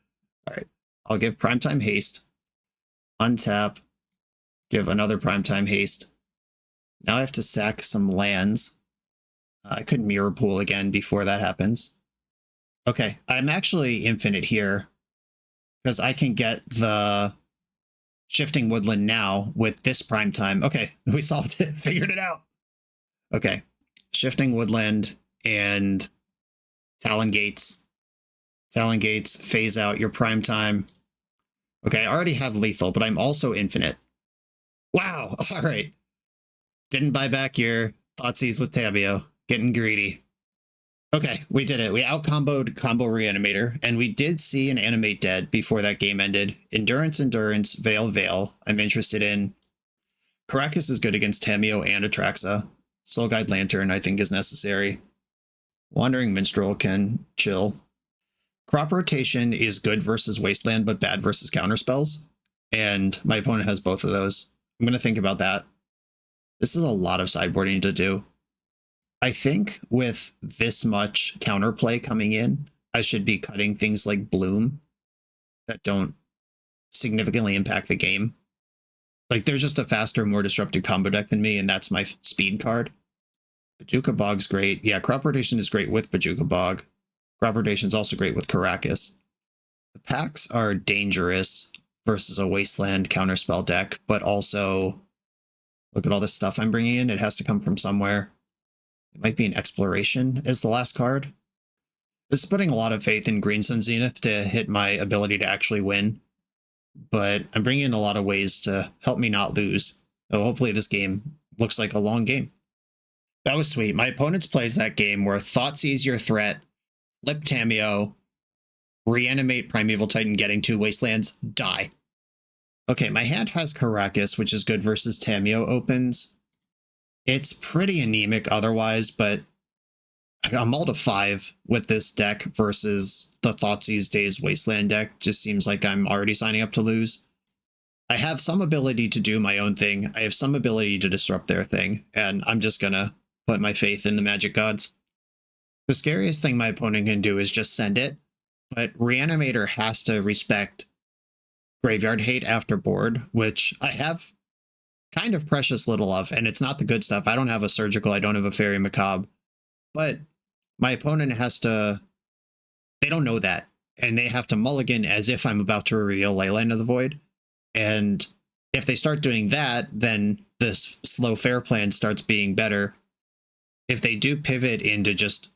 All right. I'll give Primetime Haste. Untap. Give another Primetime Haste. Now I have to sack some lands. I could Mirror Pool again before that happens. Okay, I'm actually infinite here because I can get the Shifting Woodland now with this Primetime. Okay, we solved it. Figured it out. Okay, Shifting Woodland and Talon Gates. Talon Gates, phase out your Primetime. Okay, I already have lethal, but I'm also infinite. Wow, all right. Didn't buy back your Thoughtseize with Tabio. Getting greedy. Okay, we did it. We out-comboed Combo Reanimator, and we did see an Animate Dead before that game ended. Endurance, Endurance, Veil, Veil. I'm interested in. Caracas is good against Tamio and Atraxa. Soul Guide Lantern, I think, is necessary. Wandering Minstrel can chill. Crop Rotation is good versus Wasteland, but bad versus counterspells. And my opponent has both of those. I'm going to think about that. This is a lot of sideboarding to do. I think with this much counterplay coming in, I should be cutting things like Bloom that don't significantly impact the game. Like, they're just a faster, more disruptive combo deck than me, and that's my speed card. Bojuka Bog's great. Yeah, Crop Rotation is great with Bojuka Bog. Crop Rotation is also great with Caracas. The packs are dangerous versus a Wasteland counterspell deck, but also, look at all this stuff I'm bringing in. It has to come from somewhere. It might be an Exploration as the last card. This is putting a lot of faith in Green Sun Zenith to hit my ability to actually win. But I'm bringing in a lot of ways to help me not lose. So hopefully this game looks like a long game. That was sweet. My opponent's plays that game where Thoughtseize your threat, flip Tameo, reanimate Primeval Titan, getting 2 Wastelands, die. Okay, my hand has Caracas, which is good versus Tameo opens. It's pretty anemic otherwise, but I'm all to 5 with this deck versus the Thoughtseize Days Wasteland deck. Just seems like I'm already signing up to lose. I have some ability to do my own thing. I have some ability to disrupt their thing, and I'm just gonna put my faith in the magic gods. The scariest thing my opponent can do is just send it, but Reanimator has to respect Graveyard Hate after board, which I have kind of precious little of, and it's not the good stuff. I don't have a Surgical, I don't have a Fairy Macabre, but my opponent has to... They don't know that, and they have to mulligan as if I'm about to reveal Leyline of the Void, and if they start doing that, then this slow fair plan starts being better. If they do pivot into just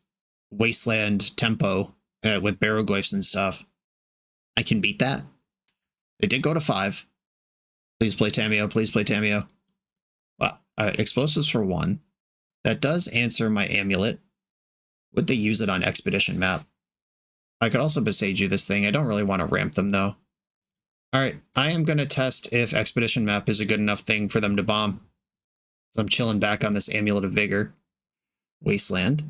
Wasteland tempo with Barrowglyphs and stuff, I can beat that. They did go to 5. Please play Tameo. Please play Tameo. Wow. Explosives for 1. That does answer my Amulet. Would they use it on Expedition map? I could also Besage you this thing. I don't really want to ramp them, though. Alright, I am going to test if Expedition map is a good enough thing for them to bomb. So I'm chilling back on this Amulet of Vigor. Wasteland.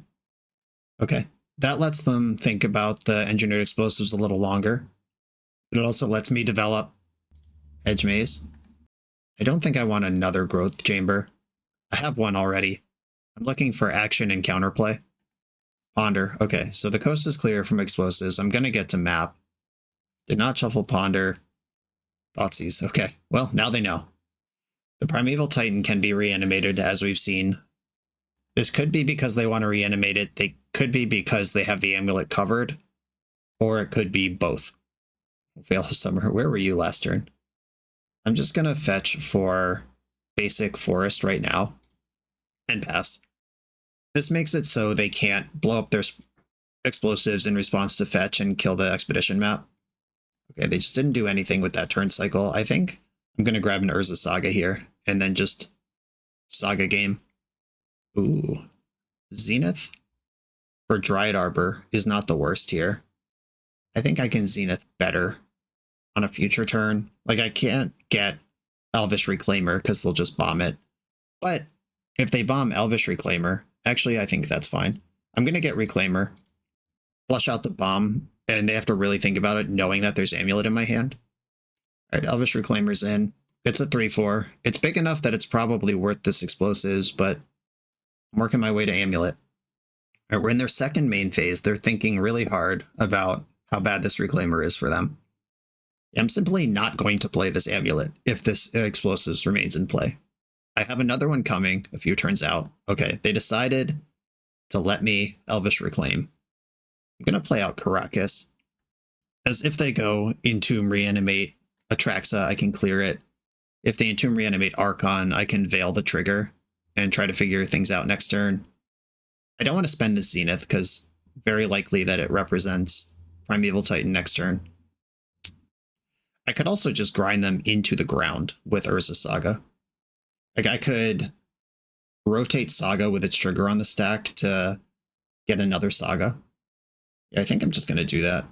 Okay. That lets them think about the Engineered Explosives a little longer. It also lets me develop Edge Maze. I don't think I want another Growth Chamber. I have one already. I'm looking for action and counterplay. Ponder. Okay, so the coast is clear from explosives. I'm going to get to map. Did not shuffle Ponder. Thoughtseize. Okay, well, now they know. The Primeval Titan can be reanimated, as we've seen. This could be because they want to reanimate it. They could be because they have the amulet covered. Or it could be both. Veil of Summer. Where were you last turn? I'm just going to fetch for basic forest right now. And pass. This makes it so they can't blow up their explosives in response to fetch and kill the expedition map. Okay, they just didn't do anything with that turn cycle. I think I'm going to grab an Urza Saga here and then just Saga game. Ooh. Zenith for Dryad Arbor is not the worst here. I think I can Zenith better on a future turn. Like, I can't get Elvish Reclaimer because they'll just bomb it. But if they bomb Elvish Reclaimer, actually, I think that's fine. I'm going to get Reclaimer, flush out the bomb, and they have to really think about it, knowing that there's Amulet in my hand. All right, Elvish Reclaimer's in. It's a 3/4. It's big enough that it's probably worth this explosives, but I'm working my way to Amulet. All right, we're in their second main phase. They're thinking really hard about how bad this Reclaimer is for them. I'm simply not going to play this Amulet if this explosives remains in play. I have another one coming a few turns out. Okay, they decided to let me Elvish Reclaim. I'm going to play out Caracas. As if they go Entomb Reanimate Atraxa, I can clear it. If they Entomb Reanimate Archon, I can Veil the trigger and try to figure things out next turn. I don't want to spend this Zenith because very likely that it represents Primeval Titan next turn. I could also just grind them into the ground with Urza Saga. Like, I could rotate Saga with its trigger on the stack to get another Saga. Yeah, I think I'm just going to do that.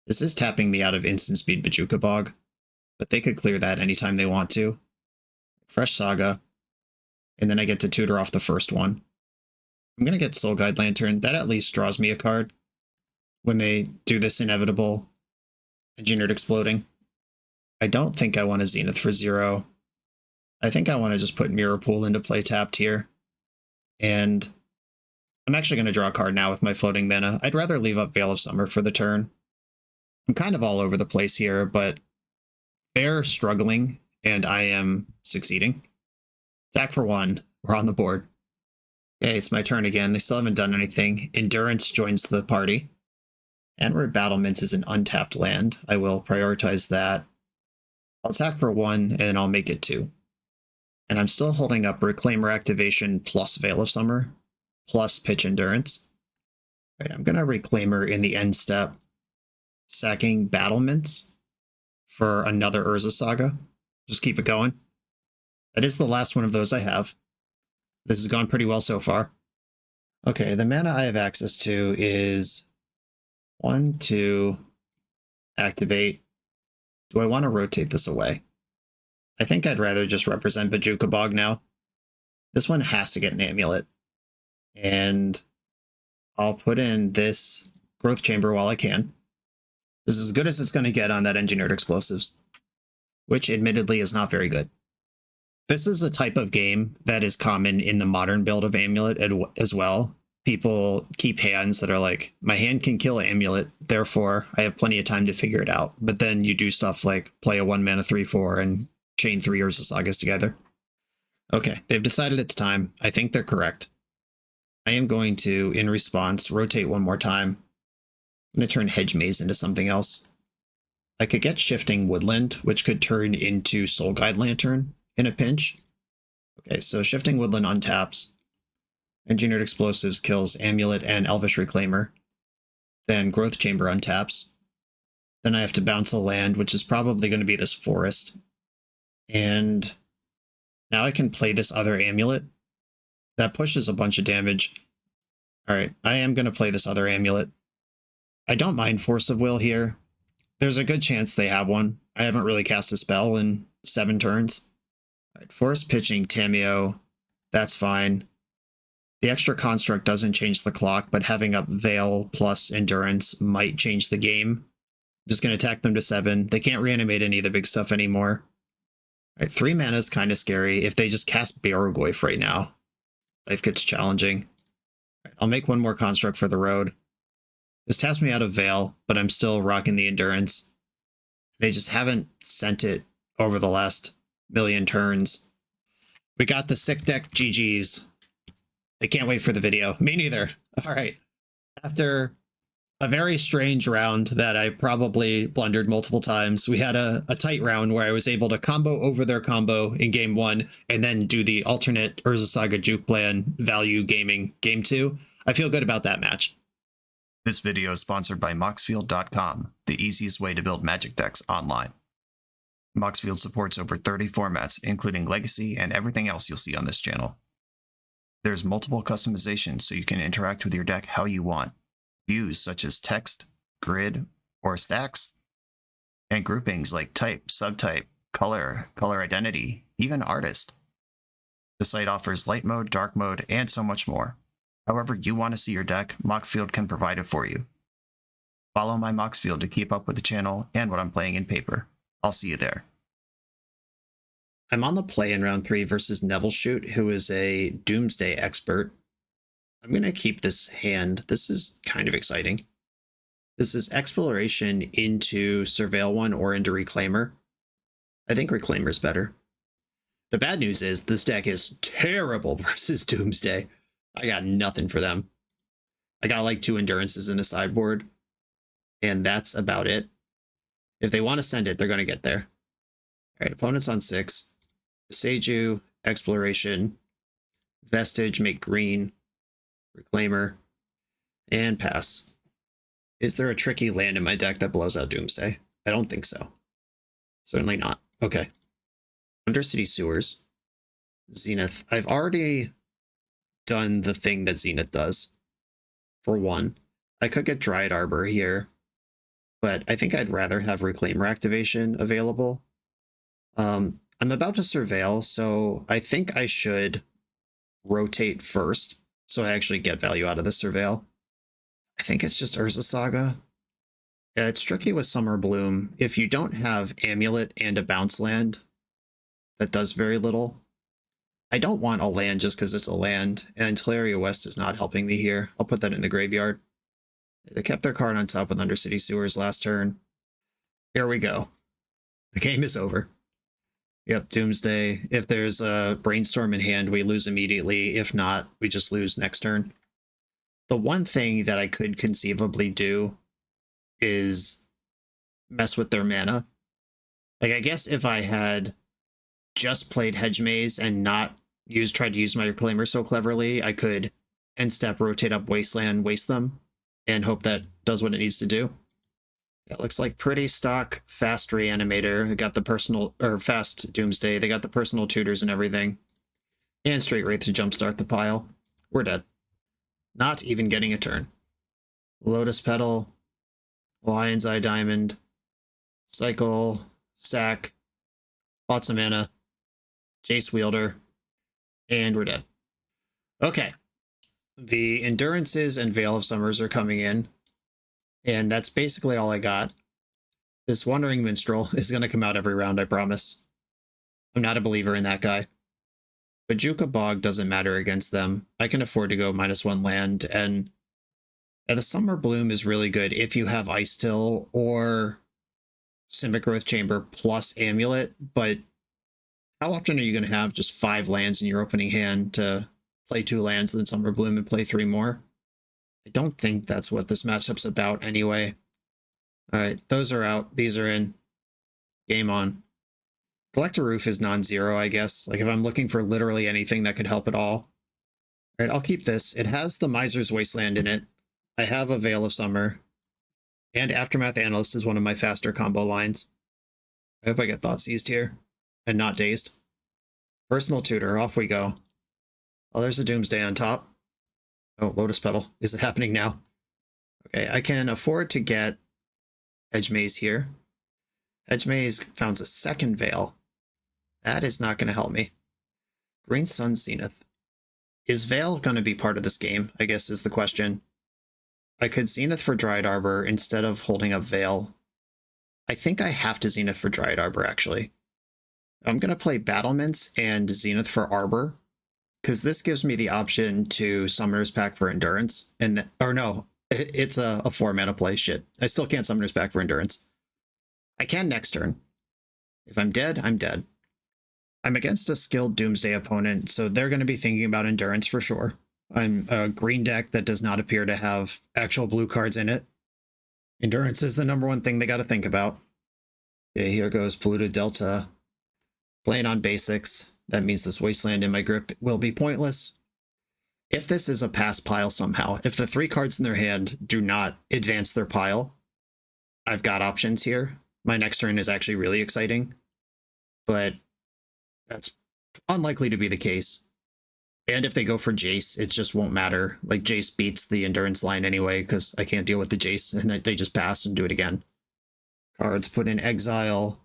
This is tapping me out of instant speed Bajuka Bog, but they could clear that anytime they want to. Fresh Saga, and then I get to tutor off the first one. I'm going to get Soul Guide Lantern. That at least draws me a card when they do this inevitable Engineered Exploding. I don't think I want a Zenith for 0. I think I want to just put Mirror Pool into play tapped here. And I'm actually going to draw a card now with my floating mana. I'd rather leave up Veil of Summer for the turn. I'm kind of all over the place here, but they're struggling and I am succeeding. Attack for 1. We're on the board. Okay, it's my turn again. They still haven't done anything. Endurance joins the party. Antwerp Battlements is an untapped land. I will prioritize that. I'll attack for 1 and I'll make it 2. And I'm still holding up Reclaimer activation plus Veil of Summer plus Pitch Endurance. All right, I'm going to Reclaimer in the end step, sacking Battlements for another Urza Saga. Just keep it going. That is the last one of those I have. This has gone pretty well so far. Okay, the mana I have access to is 1, 2, activate. Do I want to rotate this away? I think I'd rather just represent Bojuka Bog now. This one has to get an amulet. And I'll put in this growth chamber while I can. This is as good as it's going to get on that engineered explosives, which admittedly is not very good. This is a type of game that is common in the modern build of Amulet as well. People keep hands that are like, my hand can kill Amulet, therefore I have plenty of time to figure it out. But then you do stuff like play a 1 mana 3/4 and chain 3 Urza Sagas together. Okay, they've decided it's time. I think they're correct. I am going to, in response, rotate one more time. I'm going to turn Hedge Maze into something else. I could get Shifting Woodland, which could turn into Soul Guide Lantern in a pinch. Okay, so Shifting Woodland untaps. Engineered Explosives kills Amulet and Elvish Reclaimer. Then Growth Chamber untaps. Then I have to bounce a land, which is probably going to be this Forest. And now I can play this other Amulet. That pushes a bunch of damage. Alright, I am going to play this other Amulet. I don't mind Force of Will here. There's a good chance they have one. I haven't really cast a spell in 7 turns. Alright, Forest pitching Tameo. That's fine. The extra construct doesn't change the clock, but having up Veil plus Endurance might change the game. I'm just going to attack them to 7. They can't reanimate any of the big stuff anymore. Alright, 3 mana is kind of scary. If they just cast Beorgoyf right now, life gets challenging. Alright, I'll make one more construct for the road. This taps me out of Veil, but I'm still rocking the Endurance. They just haven't sent it over the last million turns. We got the sick deck, GG's. I can't wait for the video. Me neither. Alright. After a very strange round that I probably blundered multiple times, we had a tight round where I was able to combo over their combo in game 1 and then do the alternate Urza Saga Juke Plan value gaming game 2. I feel good about that match. This video is sponsored by Moxfield.com, the easiest way to build Magic decks online. Moxfield supports over 30 formats, including Legacy and everything else you'll see on this channel. There's multiple customizations so you can interact with your deck how you want. Views such as text, grid, or stacks, and groupings like type, subtype, color, color identity, even artist. The site offers light mode, dark mode, and so much more. However you want to see your deck, Moxfield can provide it for you. Follow my Moxfield to keep up with the channel and what I'm playing in paper. I'll see you there. I'm on the play in round 3 versus Nevilleshoot, who is a Doomsday expert. I'm going to keep this hand. This is kind of exciting. This is Exploration into Surveil 1 or into Reclaimer. I think Reclaimer's better. The bad news is this deck is terrible versus Doomsday. I got nothing for them. I got like 2 Endurances in the sideboard, and that's about it. If they want to send it, they're going to get there. Alright, opponent's on 6. Seiju, Exploration, Vestige, make green, Reclaimer, and pass. Is there a tricky land in my deck that blows out Doomsday? I don't think so. Certainly not. Okay. Undercity Sewers. Zenith. I've already done the thing that Zenith does. For 1. I could get Dryad Arbor here, but I think I'd rather have Reclaimer activation available. I'm about to Surveil, so I think I should rotate first, so I actually get value out of the Surveil. I think it's just Urza Saga. Yeah, it's tricky with Summer Bloom. If you don't have Amulet and a bounce land, that does very little. I don't want a land just because it's a land, and Teleria West is not helping me here. I'll put that in the graveyard. They kept their card on top with Undercity Sewers last turn. Here we go. The game is over. Yep, Doomsday. If there's a Brainstorm in hand, we lose immediately. If not, we just lose next turn. The one thing that I could conceivably do is mess with their mana. Like, I guess if I had just played Hedge Maze and not tried to use my Reclaimer so cleverly, I could end step, rotate up Wasteland, waste them, and hope that does what it needs to do. It looks like pretty stock fast Reanimator. They got the personal, or fast Doomsday. They got the personal tutors and everything. And Straight Wraith to jumpstart the pile. We're dead. Not even getting a turn. Lotus Petal, Lion's Eye Diamond, Cycle, Sack, lots of mana, Jace Wielder, and we're dead. Okay. The Endurances and Veil of Summers are coming in, and that's basically all I got. This Wandering Minstrel is going to come out every round, I promise. I'm not a believer in that guy. Bajuka Bog doesn't matter against them. I can afford to go -1 land, and the Summer Bloom is really good if you have Ice Till or Simic Growth Chamber plus Amulet, but how often are you going to have just 5 lands in your opening hand to play 2 lands, then Summer Bloom and play 3 more? I don't think that's what this matchup's about anyway. Alright, those are out. These are in. Game on. Collector Roof is non-zero, I guess. Like, if I'm looking for literally anything that could help at all. Alright, I'll keep this. It has the Miser's Wasteland in it. I have a Veil of Summer. And Aftermath Analyst is one of my faster combo lines. I hope I get Thoughtseized here. And not Dazed. Personal Tutor, off we go. Oh, there's a Doomsday on top. Oh, Lotus Petal. Is it happening now? Okay, I can afford to get Edge Maze here. Edge Maze found a second Veil. That is not going to help me. Green Sun Zenith. Is Veil going to be part of this game, I guess is the question. I could Zenith for Dryad Arbor instead of holding up Veil. I think I have to Zenith for Dryad Arbor, actually. I'm going to play Battlements and Zenith for Arbor, because this gives me the option to Summoner's Pack for Endurance. And or no, it's a 4-mana play. Shit. I still can't Summoner's Pack for Endurance. I can next turn. If I'm dead, I'm dead. I'm against a skilled Doomsday opponent, so they're going to be thinking about Endurance for sure. I'm a green deck that does not appear to have actual blue cards in it. Endurance is the #1 thing they got to think about. Okay, here goes Polluted Delta. Playing on basics. That means this Wasteland in my grip will be pointless. If this is a pass pile somehow, if the 3 cards in their hand do not advance their pile, I've got options here. My next turn is actually really exciting, but that's unlikely to be the case. And if they go for Jace, it just won't matter. Like, Jace beats the Endurance line anyway, because I can't deal with the Jace, and they just pass and do it again. Cards put in exile.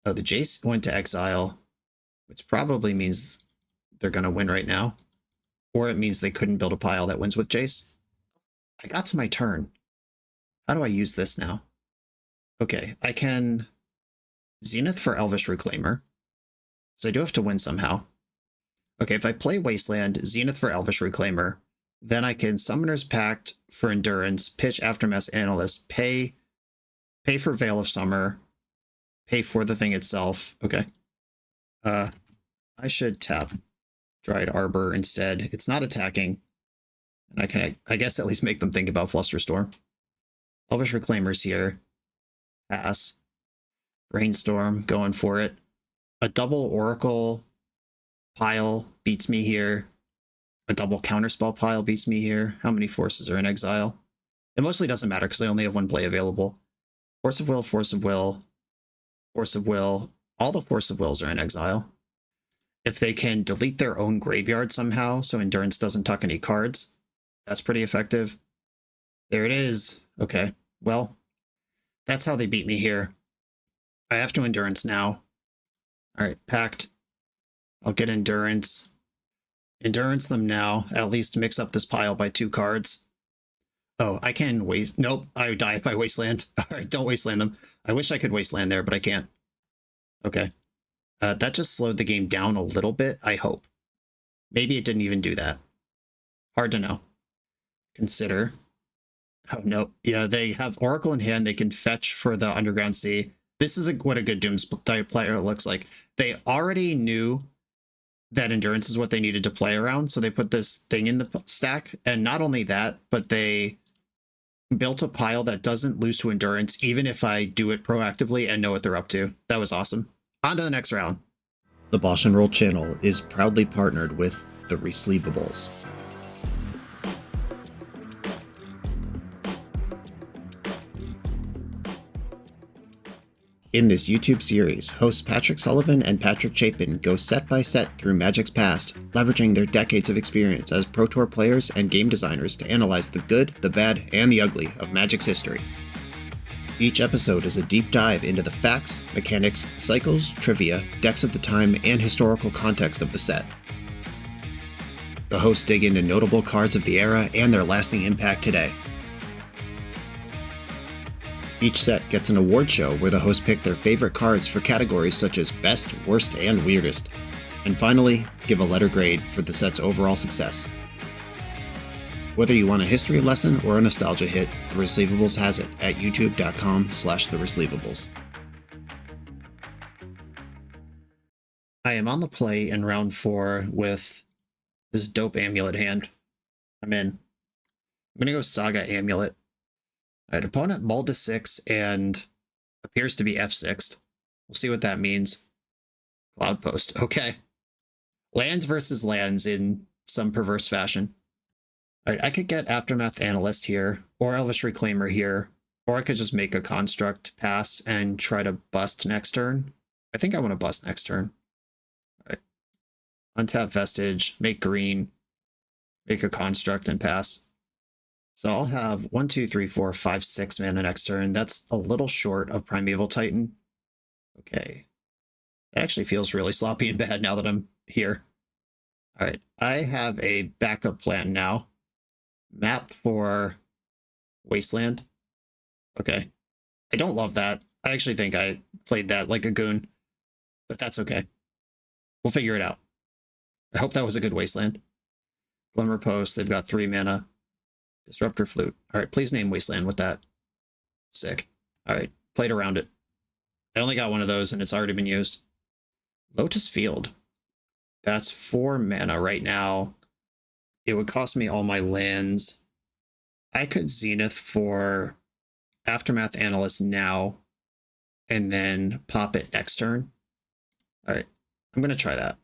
Oh, the Jace went to exile, which probably means they're going to win right now. Or it means they couldn't build a pile that wins with Jace. I got to my turn. How do I use this now? Okay, I can Zenith for Elvish Reclaimer. So I do have to win somehow. Okay, if I play Wasteland, Zenith for Elvish Reclaimer, then I can Summoner's Pact for Endurance, pitch Aftermath Analyst, pay for Veil of Summer, pay for the thing itself. Okay. I should tap Dryad Arbor instead. It's not attacking. And I can, I guess, at least make them think about Flusterstorm. Elvish Reclaimer's here. Pass. Brainstorm, going for it. A double Oracle pile beats me here. A double Counterspell pile beats me here. How many forces are in exile? It mostly doesn't matter because I only have 1 play available. Force of Will, Force of Will, Force of Will. All the Force of Wills are in exile. If they can delete their own graveyard somehow so Endurance doesn't tuck any cards, that's pretty effective. There it is. Okay, well, that's how they beat me here. I have to Endurance now. Alright, Pact. I'll get Endurance. Endurance them now. At least mix up this pile by 2 cards. Oh, I can waste. Nope, I die if I Wasteland. Alright, don't Wasteland them. I wish I could Wasteland there, but I can't. Okay. That just slowed the game down a little bit, I hope. Maybe it didn't even do that. Hard to know. Consider. Oh, no. Yeah, they have Oracle in hand. They can fetch for the Underground Sea. This is what a good Doomsday player looks like. They already knew that Endurance is what they needed to play around, so they put this thing in the stack. And not only that, but they built a pile that doesn't lose to Endurance, even if I do it proactively and know what they're up to. That was awesome. On to the next round. The BoshNRoll channel is proudly partnered with the Resleevables. In this YouTube series, hosts Patrick Sullivan and Patrick Chapin go set by set through Magic's past, leveraging their decades of experience as Pro Tour players and game designers to analyze the good, the bad, and the ugly of Magic's history. Each episode is a deep dive into the facts, mechanics, cycles, trivia, decks of the time, and historical context of the set. The hosts dig into notable cards of the era and their lasting impact today. Each set gets an award show where the hosts pick their favorite cards for categories such as Best, Worst, and Weirdest. And finally, give a letter grade for the set's overall success. Whether you want a history lesson or a nostalgia hit, The Receivables has it at youtube.com/thereceivables. I am on the play in round 4 with this dope Amulet hand. I'm in. I'm going to go Saga Amulet. Alright, opponent mulled to 6 and appears to be F6'd. We'll see what that means. Cloud Post. Okay. Lands versus lands in some perverse fashion. Alright, I could get Aftermath Analyst here, or Elvish Reclaimer here, or I could just make a Construct pass and try to bust next turn. I think I want to bust next turn. Alright. Untap Vestige, make green, make a Construct, and pass. So I'll have 1, 2, 3, 4, 5, 6 mana next turn. That's a little short of Primeval Titan. Okay. That actually feels really sloppy and bad now that I'm here. Alright, I have a backup plan now. Mapped for Wasteland. Okay. I don't love that. I actually think I played that like a goon. But that's okay. We'll figure it out. I hope that was a good Wasteland. Glimmer Post, they've got 3 mana. Disruptor Flute. Alright, please name Wasteland with that. Sick. Alright, played around it. I only got one of those and it's already been used. Lotus Field. That's 4 mana right now. It would cost me all my lands. I could Zenith for Aftermath Analyst now and then pop it next turn. Alright, I'm going to try that.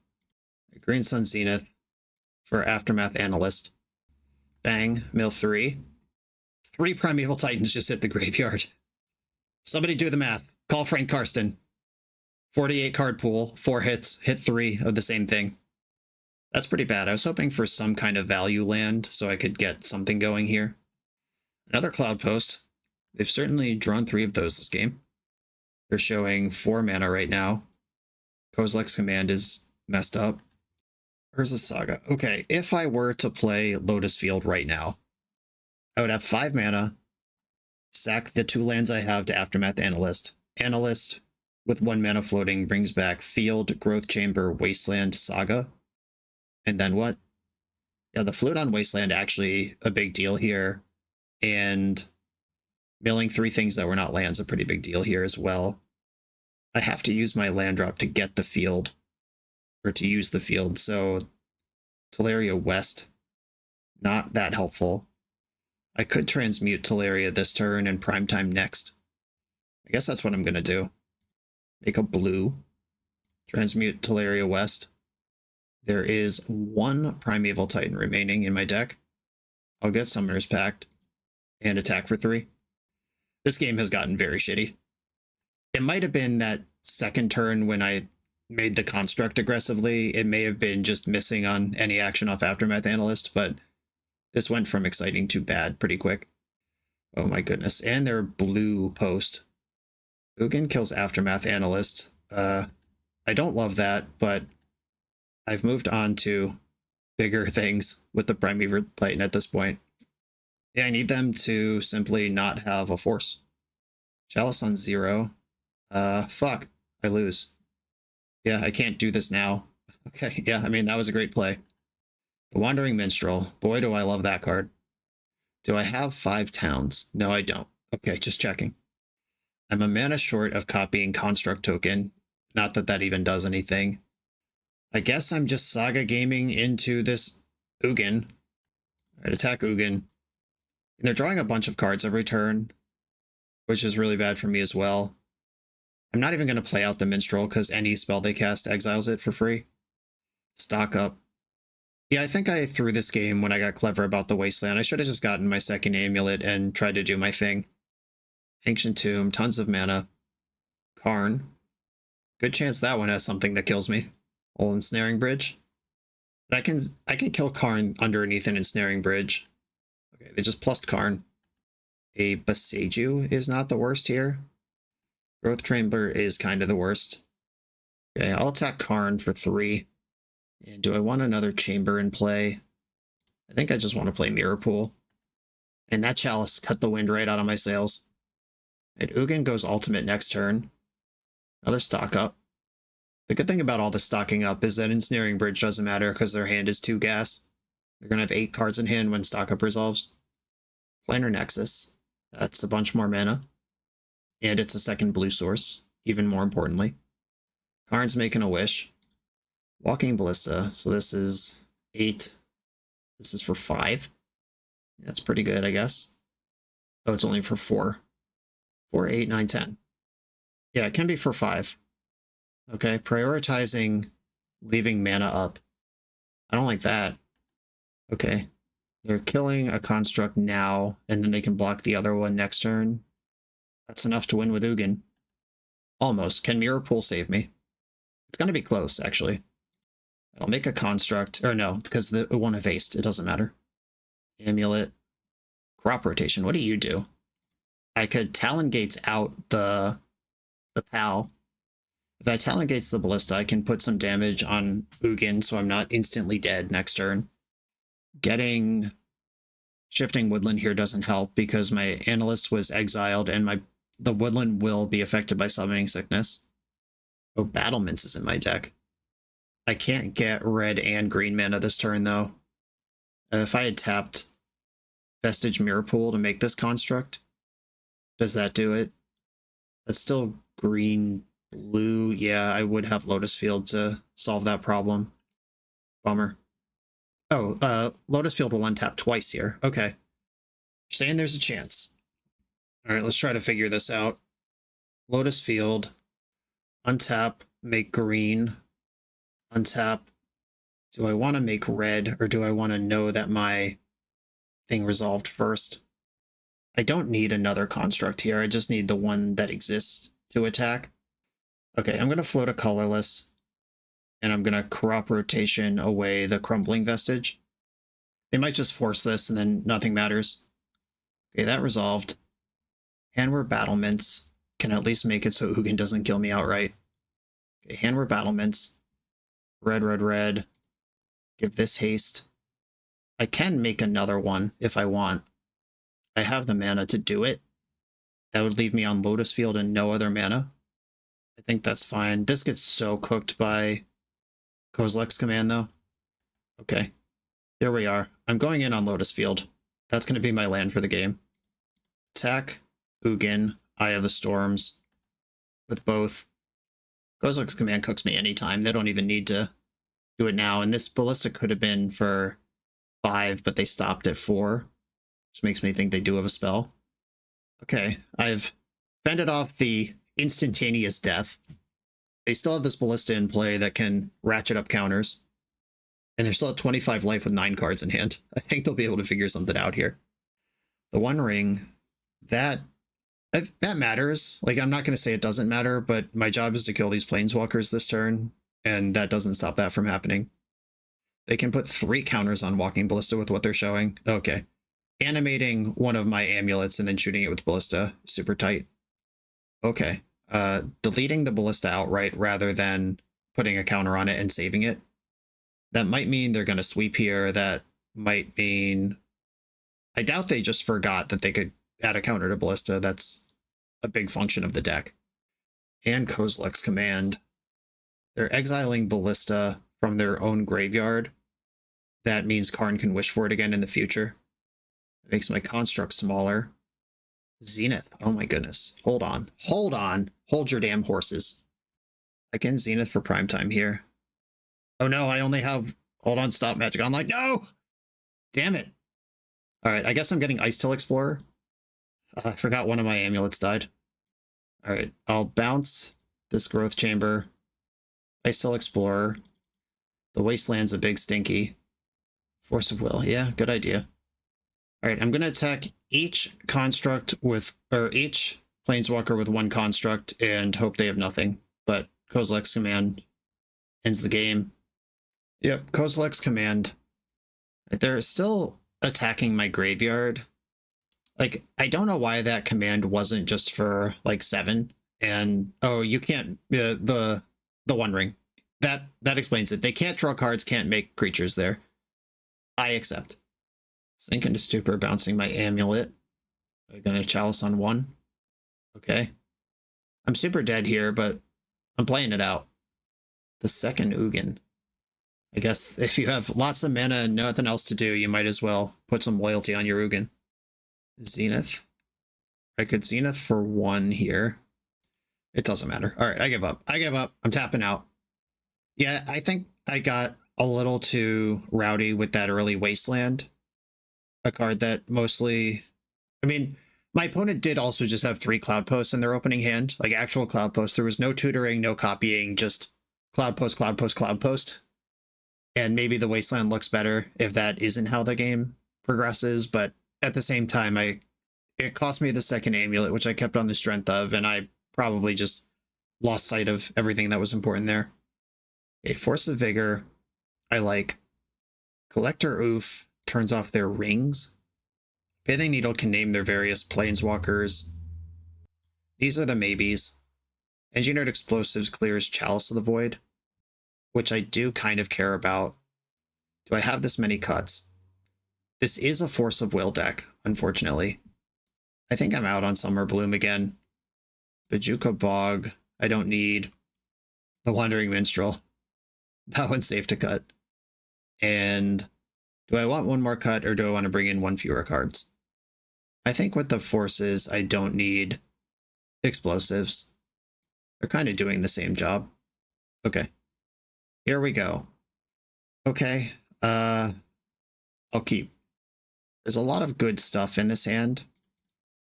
Green Sun Zenith for Aftermath Analyst. Bang, mill 3. 3 Primeval Titans just hit the graveyard. Somebody do the math. Call Frank Karsten. 48 card pool, 4 hits, hit 3 of the same thing. That's pretty bad. I was hoping for some kind of value land so I could get something going here. Another Cloud Post. They've certainly drawn 3 of those this game. They're showing 4 mana right now. Kozilek's Command is messed up. Where's the Saga? Okay, if I were to play Lotus Field right now, I would have 5 mana, sack the 2 lands I have to Aftermath Analyst. Analyst with 1 mana floating brings back Field, Growth Chamber, Wasteland, Saga. And then what? Yeah, the Flute on Wasteland actually a big deal here. And milling 3 things that were not lands a pretty big deal here as well. I have to use my land drop to get the field. Or to use the field, so Teleria West, not that helpful. I could transmute Teleria this turn and Primetime next. I guess that's what I'm going to do. Make a blue, transmute Teleria West. There is 1 Primeval Titan remaining in my deck. I'll get Summoner's Pact and attack for 3. This game has gotten very shitty. It might have been that second turn when I made the Construct aggressively. It may have been just missing on any action off Aftermath Analyst, but this went from exciting to bad pretty quick. Oh my goodness. And their blue post. Ugin kills Aftermath Analyst. I don't love that, but I've moved on to bigger things with the Primeval Titan at this point. Yeah, I need them to simply not have a force. Chalice on 0. Fuck. I lose. Yeah, I can't do this now. Okay, yeah, I mean, that was a great play. The Wandering Minstrel. Boy, do I love that card. Do I have 5 towns? No, I don't. Okay, just checking. I'm a mana short of copying Construct Token. Not that that even does anything. I guess I'm just Saga gaming into this Ugin. Alright, attack Ugin. And they're drawing a bunch of cards every turn, which is really bad for me as well. I'm not even going to play out the Minstrel because any spell they cast exiles it for free. Stock up. Yeah, I think I threw this game when I got clever about the Wasteland. I should have just gotten my second Amulet and tried to do my thing. Ancient Tomb, tons of mana. Karn. Good chance that one has something that kills me. All Ensnaring Bridge. But I can kill Karn underneath an Ensnaring Bridge. Okay, they just plussed Karn. A Boseiju is not the worst here. Growth Chamber is kind of the worst. Okay, I'll attack Karn for 3. And do I want another chamber in play? I think I just want to play Mirror Pool. And that Chalice cut the wind right out of my sails. And Ugin goes ultimate next turn. Another stock up. The good thing about all the stocking up is that Ensnaring Bridge doesn't matter because their hand is 2 gas. They're going to have 8 cards in hand when stock up resolves. Planar Nexus. That's a bunch more mana. And it's a second blue source, even more importantly. Karn's making a wish. Walking Ballista. So this is 8. This is for 5. That's pretty good, I guess. Oh, it's only for 4. 4, 8, 9, 10. Yeah, it can be for 5. Okay, prioritizing leaving mana up. I don't like that. Okay, they're killing a construct now, and then they can block the other one next turn. That's enough to win with Ugin. Almost. Can Mirror Pool save me? It's going to be close, actually. I'll make a construct. Or no, because it won't have aced. It doesn't matter. Amulet. Crop Rotation. What do you do? I could Talon Gates out the PAL. If I Talon Gates the Ballista, I can put some damage on Ugin so I'm not instantly dead next turn. Getting Shifting Woodland here doesn't help because my Analyst was exiled and the Woodland will be affected by Summoning Sickness. Oh, Battlements is in my deck. I can't get red and green mana this turn, though. If I had tapped Vestige Mirror Pool to make this construct, does that do it? That's still green, blue. Yeah, I would have Lotus Field to solve that problem. Bummer. Oh, Lotus Field will untap twice here. Okay. You're saying there's a chance. All right, let's try to figure this out. Lotus Field, untap, make green, untap. Do I want to make red, or do I want to know that my thing resolved first? I don't need another construct here. I just need the one that exists to attack. Okay, I'm going to float a colorless, and I'm going to Crop Rotation away the Crumbling Vestige. They might just force this, and then nothing matters. Okay, that resolved. Handware Battlements can at least make it so Ugin doesn't kill me outright. Okay, Handware Battlements. Red, red, red. Give this haste. I can make another one if I want. I have the mana to do it. That would leave me on Lotus Field and no other mana. I think that's fine. This gets so cooked by Kozilek's command, though. Okay. Here we are. I'm going in on Lotus Field. That's going to be my land for the game. Attack Ugin, Eye of the Storms. With both. Kozilek's command cooks me anytime. They don't even need to do it now. And this Ballista could have been for 5, but they stopped at 4. Which makes me think they do have a spell. Okay, I've fended off the instantaneous death. They still have this Ballista in play that can ratchet up counters. And they're still at 25 life with 9 cards in hand. I think they'll be able to figure something out here. The One Ring, that matters. Like, I'm not going to say it doesn't matter, but my job is to kill these Planeswalkers this turn, and that doesn't stop that from happening. They can put 3 counters on Walking Ballista with what they're showing. Okay. Animating one of my amulets and then shooting it with Ballista. Super tight. Okay. Deleting the Ballista outright rather than putting a counter on it and saving it. That might mean they're going to sweep here. That might mean... I doubt they just forgot that they could add a counter to Ballista. That's a big function of the deck. And Kozilek's command. They're exiling Ballista from their own graveyard. That means Karn can wish for it again in the future. It makes my construct smaller. Zenith. Oh my goodness. Hold on. Hold on. Hold your damn horses. I can Zenith for primetime here. Oh no, I only have... Hold on, stop Magic Online. No! Damn it. Alright, I guess I'm getting Icetail Explorer. I forgot one of my amulets died. Alright, I'll bounce this Growth Chamber. Icetail Explorer. The Wasteland's a big stinky. Force of Will. Yeah, good idea. Alright, I'm going to attack each construct with... Or each Planeswalker with 1 construct and hope they have nothing. But Kozilek's Command ends the game. Yep, Kozilek's Command. They're still attacking my graveyard. Like, I don't know why that command wasn't just for like 7. And oh, you can't the One Ring. That explains it. They can't draw cards, can't make creatures there. I accept. Sink into Stupor, bouncing my Amulet. I'm gonna Chalice on 1. Okay. I'm super dead here, but I'm playing it out. The second Ugin. I guess if you have lots of mana and nothing else to do, you might as well put some loyalty on your Ugin. Zenith. I could Zenith for 1 here. It doesn't matter. All right, I give up. I give up. I'm tapping out. Yeah, I think I got a little too rowdy with that early Wasteland. A card that mostly... I mean, my opponent did also just have 3 Cloud Posts in their opening hand. Like actual Cloud Posts. There was no tutoring, no copying, just Cloud Post, Cloud Post, Cloud Post. And maybe the Wasteland looks better if that isn't how the game progresses, but at the same time, it cost me the second Amulet, which I kept on the strength of, and I probably just lost sight of everything that was important there. A Force of Vigor, I like. Collector Oof turns off their rings. Pithing Needle can name their various planeswalkers. These are the maybes. Engineered Explosives clears Chalice of the Void, which I do kind of care about. Do I have this many cuts? This is a Force of Will deck, unfortunately. I think I'm out on Summer Bloom again. Bajuka Bog, I don't need. The Wandering Minstrel. That one's safe to cut. And do I want 1 more cut, or do I want to bring in 1 fewer cards? I think with the Forces, I don't need Explosives. They're kind of doing the same job. Okay. Here we go. Okay, I'll keep. There's a lot of good stuff in this hand.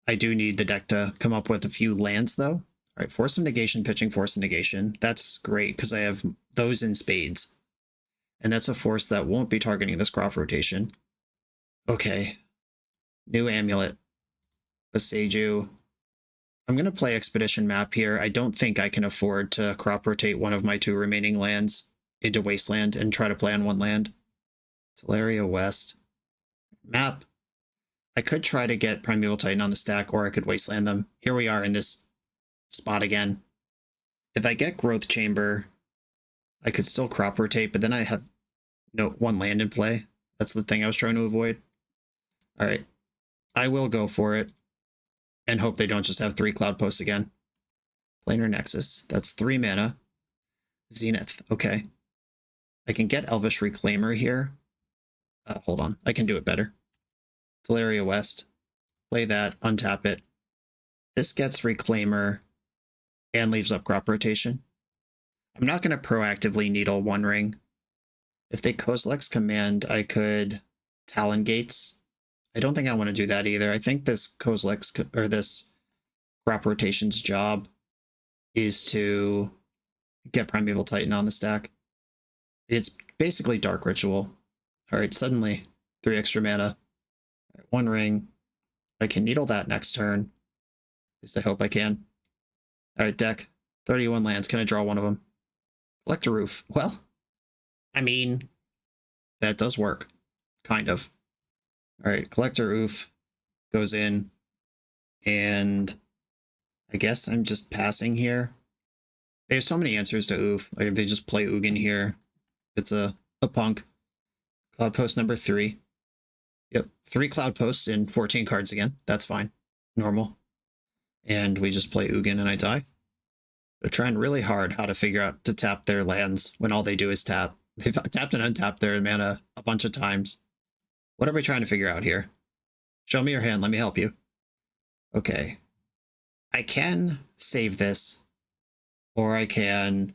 I do need the deck to come up with a few lands, though. All right, Force of Negation, pitching Force of Negation. That's great, because I have those in spades. And that's a force that won't be targeting this crop rotation. Okay. New Amulet. Beseju. I'm going to play Expedition Map here. I don't think I can afford to crop rotate one of my 2 remaining lands into Wasteland and try to play on 1 land. Teleria West. Map. I could try to get Primeval Titan on the stack, or I could Wasteland them. Here we are in this spot again. If I get Growth Chamber, I could still crop rotate, but then I have no 1 land in play. That's the thing I was trying to avoid. All right. I will go for it and hope they don't just have 3 Cloud Posts again. Planar Nexus. That's 3 mana. Zenith. Okay. I can get Elvish Reclaimer here. Hold on. I can do it better. Teleria West. Play that. Untap it. This gets Reclaimer and leaves up crop rotation. I'm not going to proactively needle One Ring. If they Kozilek's Command, I could Talon Gates. I don't think I want to do that either. I think this Kozilek's, or this crop rotation's job is to get Primeval Titan on the stack. It's basically Dark Ritual. All right, suddenly 3 extra mana. All right, One Ring. I can needle that next turn. At least I hope I can. All right, deck. 31 lands. Can I draw one of them? Collector Roof. Well, I mean, that does work. Kind of. All right, Collector Roof goes in. And I guess I'm just passing here. They have so many answers to Oof. Like if they just play Ugin here, it's a punk. Cloud Post number 3. Yep, 3 Cloud Posts in 14 cards again. That's fine. Normal. And we just play Ugin and I die. They're trying really hard how to figure out to tap their lands when all they do is tap. They've tapped and untapped their mana a bunch of times. What are we trying to figure out here? Show me your hand. Let me help you. Okay. I can save this. Or I can...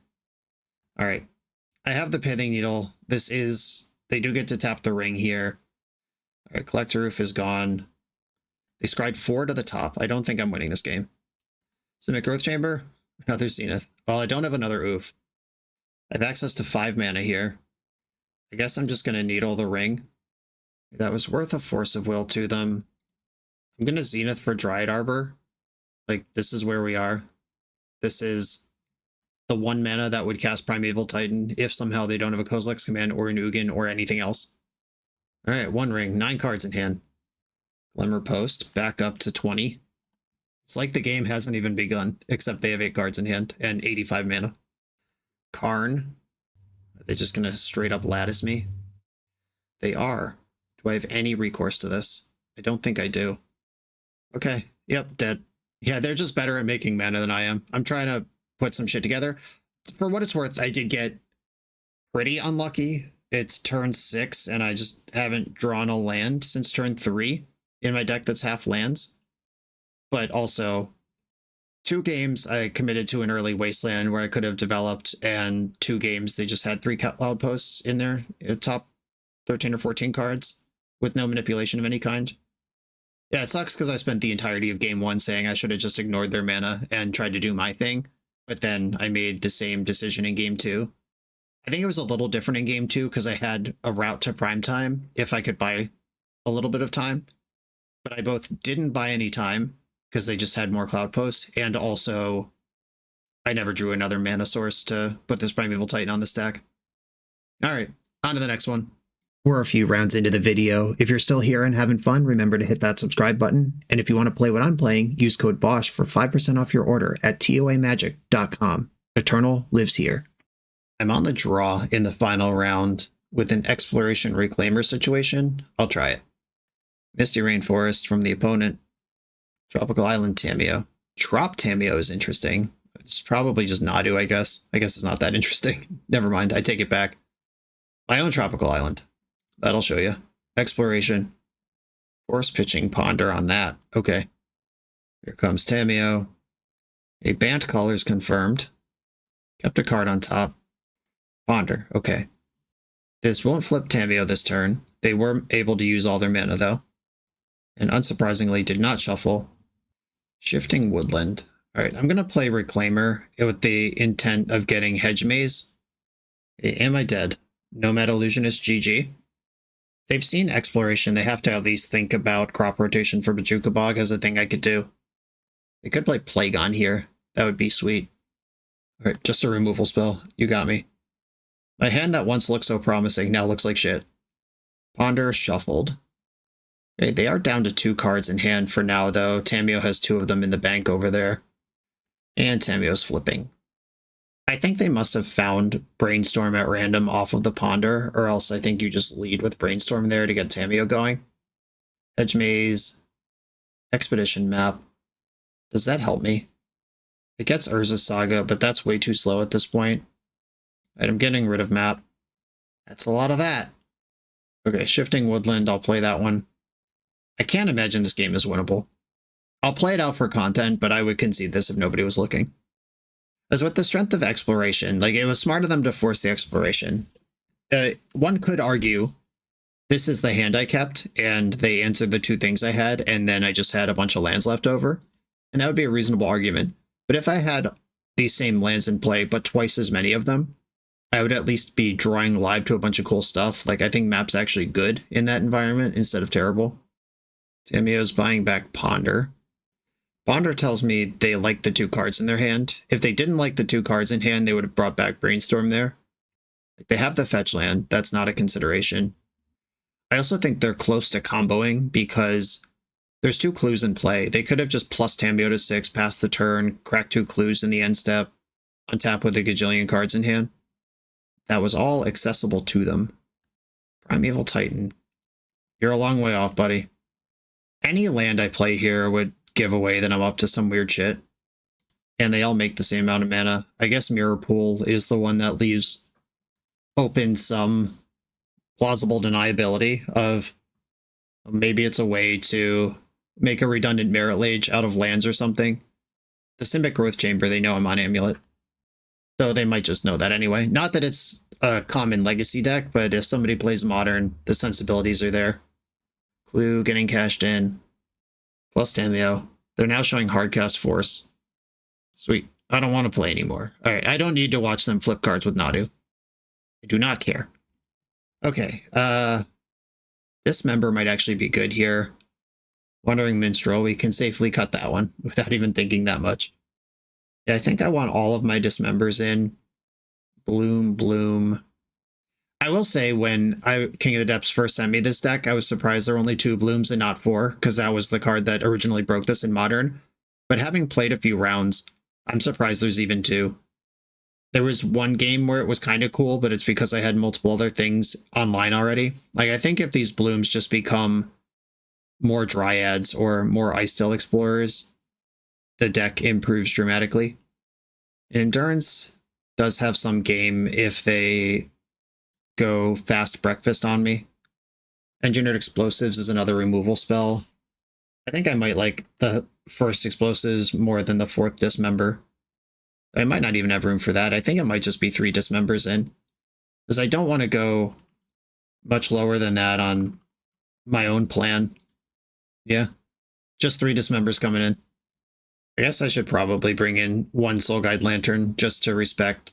Alright. I have the Pithing Needle. This is... They do get to tap the ring here. Alright, Collector Roof is gone. They scried 4 to the top. I don't think I'm winning this game. Simic Growth Chamber? Another Zenith. Well, I don't have another Oof. I have access to 5 mana here. I guess I'm just going to needle the ring. That was worth a Force of Will to them. I'm going to Zenith for Dryad Arbor. Like, this is where we are. This is the 1 mana that would cast Primeval Titan if somehow they don't have a Kozilek's Command or an Ugin or anything else. All right, 1 ring, 9 cards in hand. Glimmer Post, back up to 20. It's like the game hasn't even begun, except they have 8 cards in hand and 85 mana. Karn. Are they just going to straight up lattice me? They are. Do I have any recourse to this? I don't think I do. Okay, yep, dead. Yeah, they're just better at making mana than I am. I'm trying to put some shit together. For what it's worth, I did get pretty unlucky. It's turn 6, and I just haven't drawn a land since turn 3 in my deck that's half lands. But also, 2 games I committed to an early Wasteland where I could have developed, and 2 games they just had 3 Cloud Posts in their top 13 or 14 cards with no manipulation of any kind. Yeah, it sucks because I spent the entirety of game 1 saying I should have just ignored their mana and tried to do my thing, but then I made the same decision in game 2. I think it was a little different in game 2 because I had a route to prime time if I could buy a little bit of time, but I both didn't buy any time because they just had more Cloud Posts, and also I never drew another mana source to put this Primeval Titan on the stack. All right, on to the next one. We're a few rounds into the video. If you're still here and having fun, remember to hit that subscribe button. And if you want to play what I'm playing, use code BOSH for 5% off your order at toamagic.com. Eternal lives here. I'm on the draw in the final round with an Exploration Reclaimer situation. I'll try it. Misty Rainforest from the opponent. Tropical Island Tameo. Trop Tameo is interesting. It's probably just Nadu, I guess. I guess it's not that interesting. Never mind, I take it back. My own Tropical Island. That'll show you. Exploration. Force pitching Ponder on that. Okay. Here comes Tameo. A Bant Caller's confirmed. Kept a card on top. Ponder. Okay. This won't flip Tameo this turn. They were able to use all their mana, though. And unsurprisingly, did not shuffle. Shifting Woodland. Alright, I'm going to play Reclaimer with the intent of getting Hedge Maze. Am I dead? Nomad Illusionist GG. They've seen Exploration. They have to at least think about crop rotation for Bajuka Bog as a thing I could do. They could play Plague on here. That would be sweet. Alright, just a removal spell. You got me. My hand that once looked so promising now looks like shit. Ponder shuffled. Okay, they are down to 2 cards in hand for now, though. Tameo has 2 of them in the bank over there. And Tameo's flipping. I think they must have found Brainstorm at random off of the Ponder, or else I think you just lead with Brainstorm there to get Tameo going. Hedge Maze. Expedition Map. Does that help me? It gets Urza's Saga, but that's way too slow at this point. Right, I'm getting rid of Map. That's a lot of that. Okay, Shifting Woodland, I'll play that one. I can't imagine this game is winnable. I'll play it out for content, but I would concede this if nobody was looking. As with the strength of Exploration, like, it was smart of them to force the Exploration. One could argue this is the hand I kept, and they answered the 2 things I had, and then I just had a bunch of lands left over. And that would be a reasonable argument. But if I had these same lands in play, but twice as many of them, I would at least be drawing live to a bunch of cool stuff. Like, I think Map's actually good in that environment instead of terrible. Tameo's buying back Ponder. Ponder tells me they like the 2 cards in their hand. If they didn't like the 2 cards in hand, they would have brought back Brainstorm there. They have the fetch land. That's not a consideration. I also think they're close to comboing because there's 2 clues in play. They could have just plus Tameo to 6, passed the turn, cracked 2 clues in the end step, untap with a gajillion cards in hand. That was all accessible to them. Primeval Titan. You're a long way off, buddy. Any land I play here would give away that I'm up to some weird shit. And they all make the same amount of mana. I guess Mirror Pool is the one that leaves open some plausible deniability of maybe it's a way to make a redundant Merit Lage out of lands or something. The Simic Growth Chamber, they know I'm on Amulet. Though they might just know that anyway. Not that it's a common Legacy deck, but if somebody plays Modern, the sensibilities are there. Clue getting cashed in. Plus Tameo. They're now showing Hardcast Force. Sweet. I don't want to play anymore. Alright, I don't need to watch them flip cards with Nadu. I do not care. Okay, this member might actually be good here. Wandering Minstrel, we can safely cut that one without even thinking that much. Yeah, I think I want all of my dismembers in. Bloom. I will say when King of the Depths first sent me this deck, I was surprised there were only 2 Blooms and not 4, because that was the card that originally broke this in Modern. But having played a few rounds, I'm surprised there's even 2. There was one game where it was kind of cool, but it's because I had multiple other things online already. Like, I think if these Blooms just become more Dryads or more Icedale Explorers, the deck improves dramatically. Endurance does have some game if they go Fast Breakfast on me. Engineered Explosives is another removal spell. I think I might like the first Explosives more than the 4th Dismember. I might not even have room for that. I think it might just be 3 Dismembers in, because I don't want to go much lower than that on my own plan. Yeah, just 3 Dismembers coming in. I guess I should probably bring in 1 Soul Guide Lantern just to respect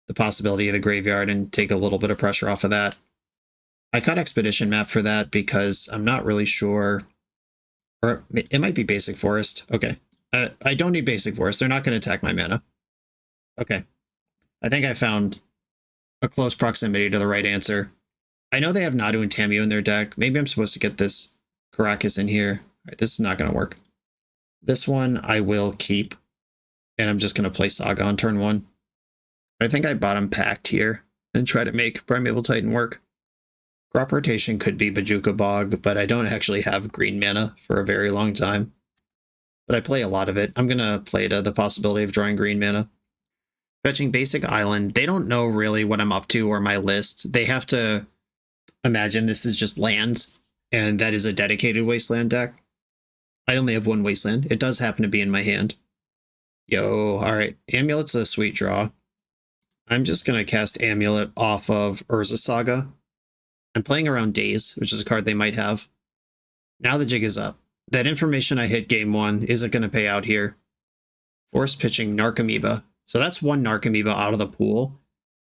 the possibility of the graveyard and take a little bit of pressure off of that. I cut Expedition Map for that because I'm not really sure, or it might be Basic Forest. Okay, I don't need Basic Forest. They're not going to attack my mana. Okay, I think I found a close proximity to the right answer. I know they have Nadu and Tamiyo in their deck. Maybe I'm supposed to get this Karakas in here. All right, this is not going to work. This one I will keep, and I'm just going to play Saga on turn 1. I think I bottom packed here and try to make Primeval Titan work. Crop Rotation could be Bajuka Bog, but I don't actually have green mana for a very long time. But I play a lot of it. I'm going to play to the possibility of drawing green mana. Fetching Basic Island, they don't know really what I'm up to or my list. They have to imagine this is just lands, and that is a dedicated Wasteland deck. I only have 1 Wasteland. It does happen to be in my hand. Yo, alright. Amulet's a sweet draw. I'm just going to cast Amulet off of Urza Saga. I'm playing around Daze, which is a card they might have. Now the jig is up. That information I hit game 1 isn't going to pay out here. Force pitching Narcomoeba. So that's 1 Narcomoeba out of the pool.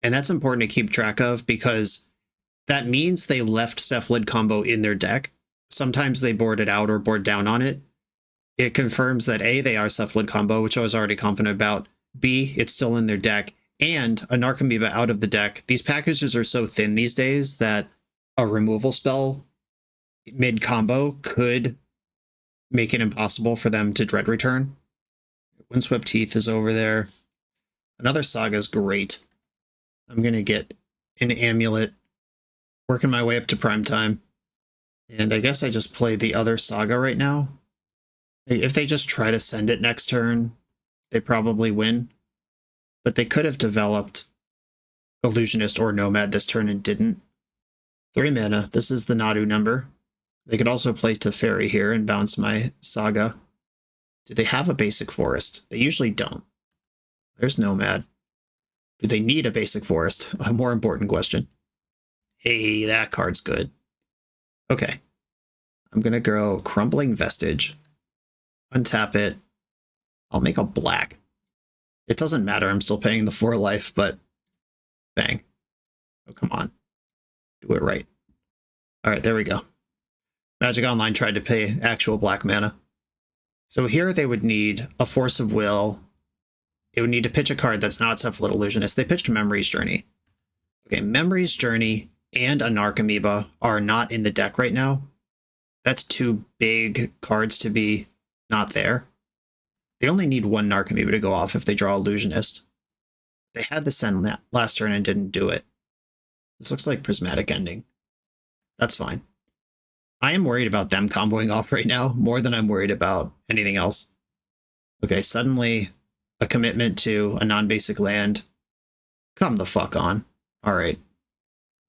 And that's important to keep track of because that means they left Cephalid combo in their deck. Sometimes they board it out or board down on it. It confirms that A, they are Cephalid combo, which I was already confident about. B, it's still in their deck. And a Narcomoeba out of the deck. These packages are so thin these days that a removal spell mid-combo could make it impossible for them to Dread Return. Windswept Teeth is over there. Another Saga is great. I'm going to get an Amulet, working my way up to prime time. And I guess I just play the other Saga right now. If they just try to send it next turn, they probably win. But they could have developed Illusionist or Nomad this turn and didn't. 3 mana. This is the Nadu number. They could also play Teferi here and bounce my Saga. Do they have a basic forest? They usually don't. There's Nomad. Do they need a basic forest? A more important question. Hey, that card's good. Okay. I'm going to go Crumbling Vestige. Untap it. I'll make a black. It doesn't matter. I'm still paying the 4 life, but bang. Oh, come on. Do it right. All right, there we go. Magic Online tried to pay actual black mana. So here they would need a Force of Will. It would need to pitch a card that's not Cephalid Illusionist. They pitched Memory's Journey. Okay, Memory's Journey and a Narcomoeba are not in the deck right now. That's 2 big cards to be not there. They only need 1 Narcomoeba to go off if they draw Illusionist. They had the send last turn and didn't do it. This looks like Prismatic Ending. That's fine. I am worried about them comboing off right now more than I'm worried about anything else. Okay, suddenly a commitment to a non-basic land. Come the fuck on. All right.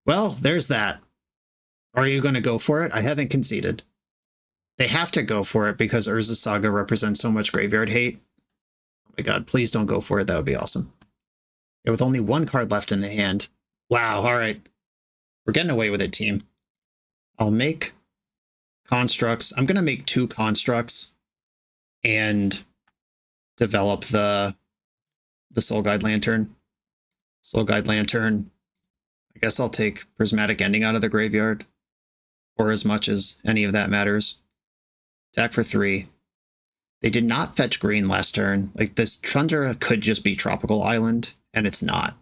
Well, there's that. Are you going to go for it? I haven't conceded. They have to go for it because Urza Saga represents so much graveyard hate. Oh my god, please don't go for it. That would be awesome. Yeah, with only 1 card left in the hand. Wow, all right. We're getting away with it, team. I'll make constructs. I'm going to make 2 constructs and develop the Soul Guide Lantern. Soul Guide Lantern. I guess I'll take Prismatic Ending out of the graveyard, or as much as any of that matters. Back for 3. They did not fetch green last turn. Like, this Tundra could just be Tropical Island, and it's not.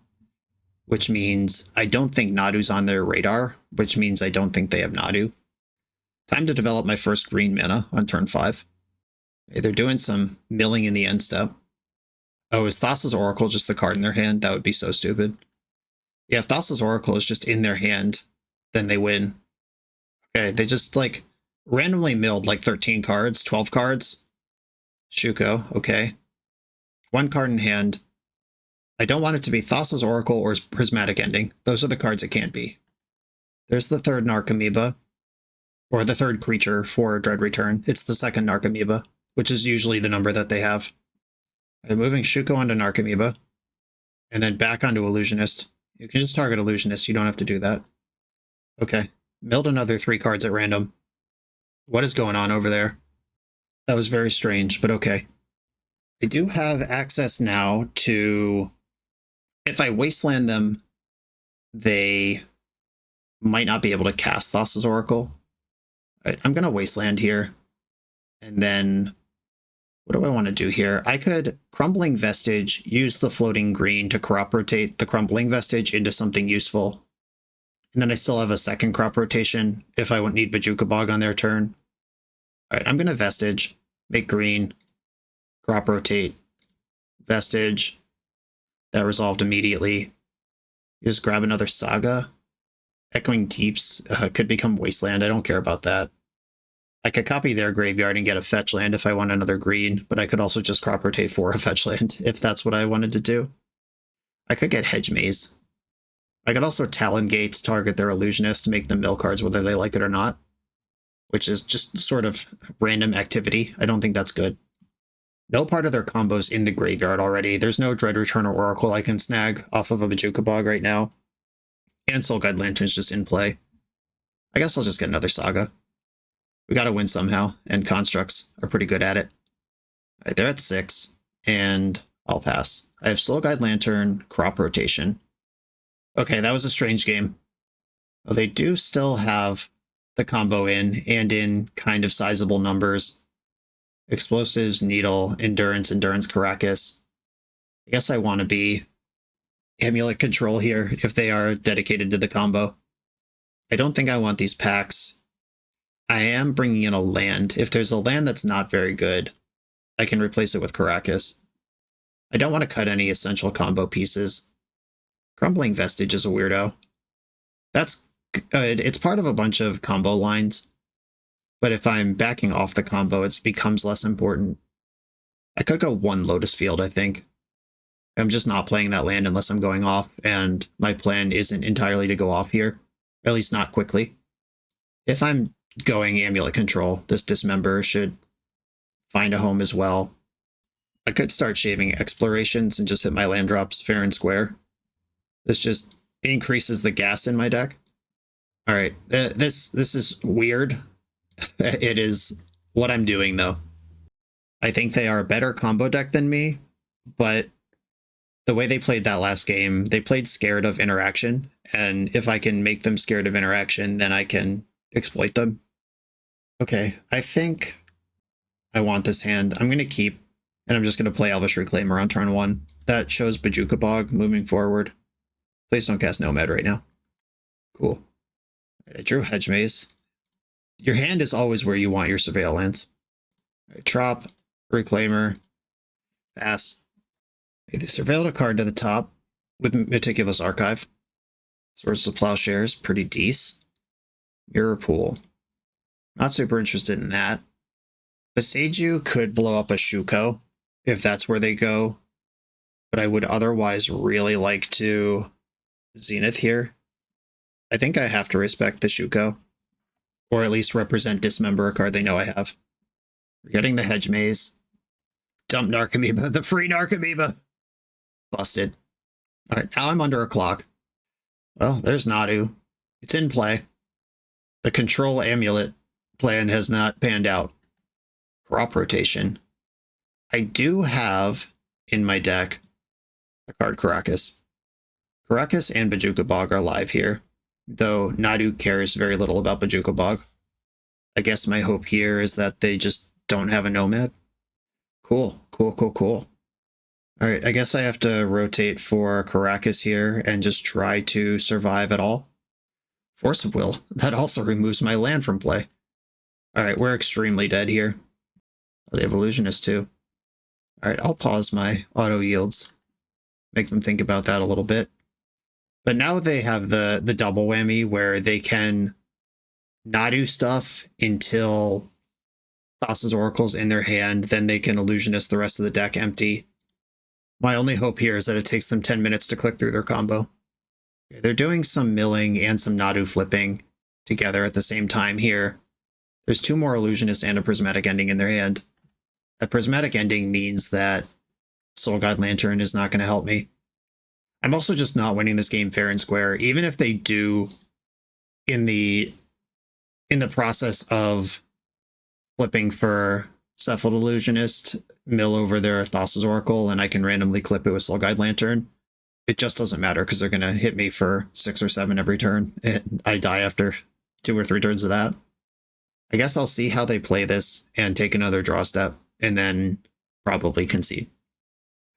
Which means I don't think Nadu's on their radar, which means I don't think they have Nadu. Time to develop my first green mana on turn 5. Okay, they're doing some milling in the end step. Oh, is Thassa's Oracle just the card in their hand? That would be so stupid. Yeah, if Thassa's Oracle is just in their hand, then they win. Okay, they just, like, randomly milled, like, 13 cards, 12 cards. Shuko, okay. 1 card in hand. I don't want it to be Thassa's Oracle or Prismatic Ending. Those are the cards it can't be. There's the third Narcomoeba, or the third creature for Dread Return. It's the second Narcomoeba, which is usually the number that they have. I'm moving Shuko onto Narcomoeba, and then back onto Illusionist. You can just target Illusionist, you don't have to do that. Okay, milled another 3 cards at random. What is going on over there? That was very strange, but okay. I do have access now to... If I wasteland them, they might not be able to cast Thassa's Oracle. Right, I'm going to wasteland here. And then, what do I want to do here? I could Crumbling Vestige, use the floating green to crop rotate the Crumbling Vestige into something useful. And then I still have a second crop rotation if I need Bojuka Bog on their turn. Alright, I'm going to Vestige, make green, crop rotate, Vestige. That resolved immediately. Just grab another Saga. Echoing Deeps could become Wasteland. I don't care about that. I could copy their graveyard and get a fetch land if I want another green, but I could also just crop rotate for a fetch land if that's what I wanted to do. I could get Hedge Maze. I could also Talon Gates, target their Illusionist, make them mill cards whether they like it or not, which is just sort of random activity. I don't think that's good. No part of their combos in the graveyard already. There's no Dread Return or Oracle I can snag off of a Bojuka Bog right now. And Soul Guide Lantern's just in play. I guess I'll just get another Saga. We gotta win somehow, and Constructs are pretty good at it. Alright, they're at 6, and I'll pass. I have Soul Guide Lantern, Crop Rotation. Okay, that was a strange game. Well, they do still have the combo in, and in kind of sizable numbers. Explosives, Needle, Endurance, Caracas. I guess I want to be Amulet Control here if they are dedicated to the combo. I don't think I want these packs. I am bringing in a land. If there's a land that's not very good, I can replace it with Caracas. I don't want to cut any essential combo pieces. Crumbling Vestige is a weirdo. That's good. It's part of a bunch of combo lines. But if I'm backing off the combo, it becomes less important. I could go 1 Lotus Field, I think. I'm just not playing that land unless I'm going off, and my plan isn't entirely to go off here. At least not quickly. If I'm going Amulet Control, this Dismember should find a home as well. I could start shaving Explorations and just hit my land drops fair and square. This just increases the gas in my deck. Alright, this is weird. It is what I'm doing, though. I think they are a better combo deck than me, but the way they played that last game, they played scared of interaction, and if I can make them scared of interaction, then I can exploit them. Okay, I think I want this hand. I'm going to keep, and I'm just going to play Elvish Reclaimer on turn 1. That shows Bojuka Bog moving forward. Please don't cast Nomad right now. Cool. I drew Hedge Maze. Your hand is always where you want your Surveil lands. Right, Trop, Reclaimer, pass. Okay, they surveilled a card to the top with Meticulous Archive. Swords of Plowshares, pretty decent. Mirror Pool. Not super interested in that. Boseiju could blow up a Shuko if that's where they go, but I would otherwise really like to Zenith here. I think I have to respect the Shuko. Or at least represent Dismember, a card they know I have. We're getting the Hedge Maze. Dump Narcomoeba, the free Narcomoeba! Busted. Alright, now I'm under a clock. Well, there's Nadu. It's in play. The Control Amulet plan has not panned out. Crop Rotation. I do have in my deck a card Caracas. Caracas and Bojuka Bog are live here, though Nadu cares very little about Bojuka Bog. I guess my hope here is that they just don't have a Nomad. Cool. All right, I guess I have to rotate for Caracas here and just try to survive at all. Force of Will. That also removes my land from play. All right, we're extremely dead here. They have Illusionist too. All right, I'll pause my auto yields. Make them think about that a little bit. But now they have the double whammy where they can not do stuff until Thassa's Oracle's in their hand, then they can Illusionist the rest of the deck empty. My only hope here is that it takes them 10 minutes to click through their combo. Okay, they're doing some milling and some Nadu flipping together at the same time here. There's 2 more Illusionists and a Prismatic Ending in their hand. A Prismatic Ending means that Soul Guide Lantern is not going to help me. I'm also just not winning this game fair and square. Even if they do, in the process of flipping for Cephalid Illusionist, mill over their Thassa's Oracle, and I can randomly clip it with Soul Guide Lantern, it just doesn't matter because they're going to hit me for 6 or 7 every turn, and I die after 2 or 3 turns of that. I guess I'll see how they play this and take another draw step, and then probably concede.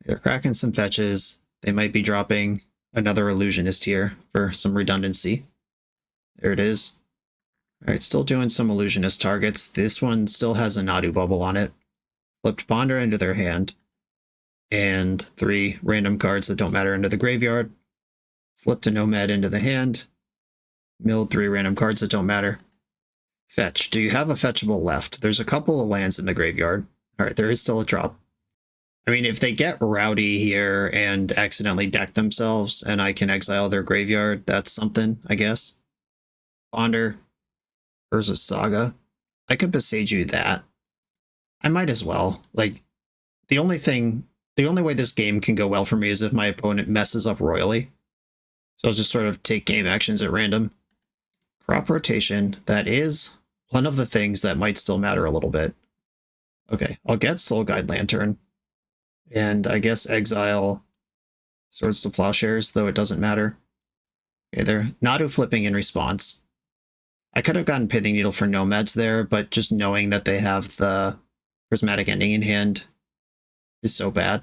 They're cracking some fetches. They might be dropping another Illusionist here for some redundancy. There it is. All right, still doing some Illusionist targets. This one still has a Nadu bubble on it. Flipped Ponder into their hand. And 3 random cards that don't matter into the graveyard. Flipped a Nomad into the hand. Milled 3 random cards that don't matter. Fetch. Do you have a fetchable left? There's a couple of lands in the graveyard. All right, there is still a drop. I mean, if they get rowdy here and accidentally deck themselves and I can exile their graveyard, that's something, I guess. Ponder. Versus Saga. I could Besage that. I might as well. Like, the only way this game can go well for me is if my opponent messes up royally. So I'll just sort of take game actions at random. Crop rotation. That is one of the things that might still matter a little bit. Okay, I'll get Soul Guide Lantern. And I guess exile Swords to Plowshares, though it doesn't matter. Okay, they're Nadu flipping in response. I could have gotten Pithing Needle for Nomads there, but just knowing that they have the Prismatic Ending in hand is so bad.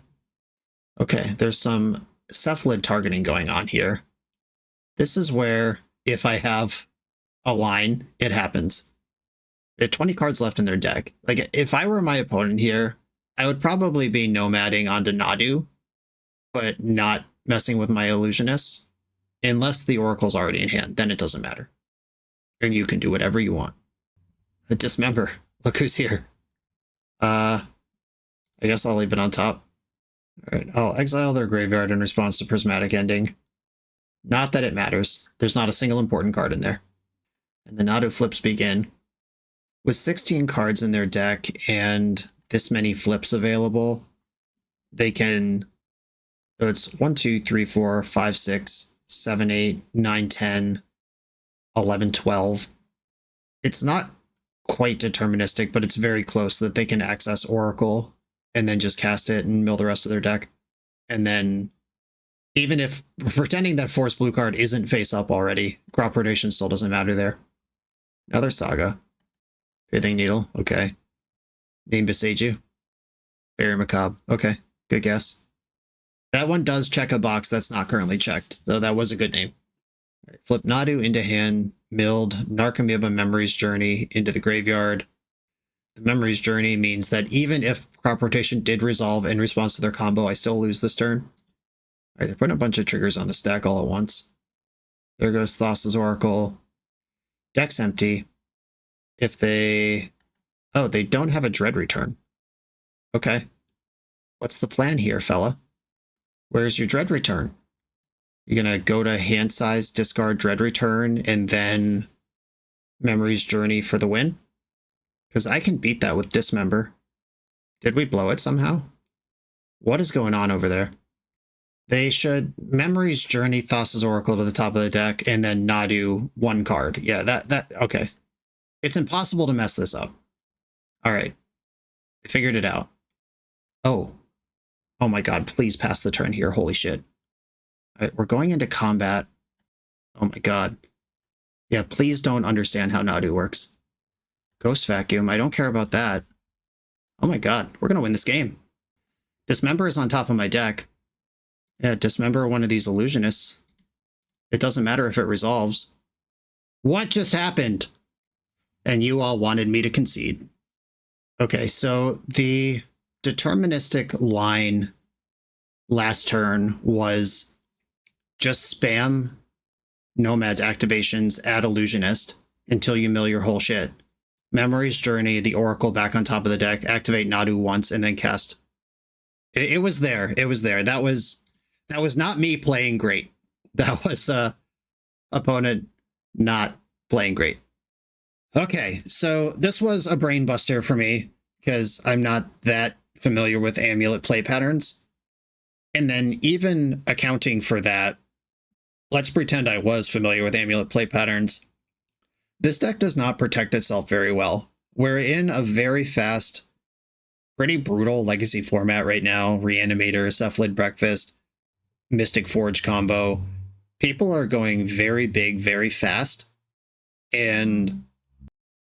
Okay, there's some Cephalid targeting going on here. This is where, if I have a line, it happens. They have 20 cards left in their deck. Like, if I were my opponent here, I would probably be nomading onto Nadu, but not messing with my Illusionists, unless the Oracle's already in hand. Then it doesn't matter. And you can do whatever you want. The Dismember. Look who's here. I guess I'll leave it on top. Alright, I'll exile their graveyard in response to Prismatic Ending. Not that it matters. There's not a single important card in there. And the Nadu flips begin. With 16 cards in their deck and this many flips available, they can... So it's 1, 2, 3, 4, 5, 6, 7, 8, 9, 10... 11, 12. It's not quite deterministic, but it's very close that they can access Oracle and then just cast it and mill the rest of their deck. And then, even if pretending that Force Blue card isn't face up already, crop rotation still doesn't matter there. Another Saga. Pithing Needle, okay. Name Beseiju. Very Macabre, okay, good guess. That one does check a box that's not currently checked, though that was a good name. Right, flip Nadu into hand, milled Narcomoeba Memory's Journey into the graveyard. The Memory's Journey means that even if crop rotation did resolve in response to their combo, I still lose this turn. All right, they're putting a bunch of triggers on the stack all at once. There goes Thassa's Oracle. Deck's empty. If they... Oh, they don't have a Dread Return. Okay. What's the plan here, fella? Where's your Dread Return? You're going to go to hand size, discard Dread Return, and then Memory's Journey for the win? Because I can beat that with Dismember. Did we blow it somehow? What is going on over there? They should Memory's Journey, Thassa's Oracle to the top of the deck, and then Nadu 1 card. Yeah, okay. It's impossible to mess this up. All right. I figured it out. Oh. Oh my god, please pass the turn here. Holy shit. All right, we're going into combat. Oh my god. Yeah, please don't understand how Nadu works. Ghost Vacuum. I don't care about that. Oh my god, we're gonna win this game. Dismember is on top of my deck. Yeah, dismember one of these illusionists. It doesn't matter if it resolves. What just happened? And you all wanted me to concede. Okay, so the deterministic line last turn was just spam Nomad's activations, add illusionist until you mill your whole shit. Memory's Journey, the Oracle back on top of the deck, activate Nadu once, and then cast. It was there. It was there. That was not me playing great. That was opponent not playing great. Okay, so this was a brain buster for me because I'm not that familiar with Amulet play patterns. And then even accounting for that, let's pretend I was familiar with Amulet play patterns. This deck does not protect itself very well. We're in a very fast, pretty brutal legacy format right now. Reanimator, Cephalid Breakfast, Mystic Forge combo. People are going very big, very fast. And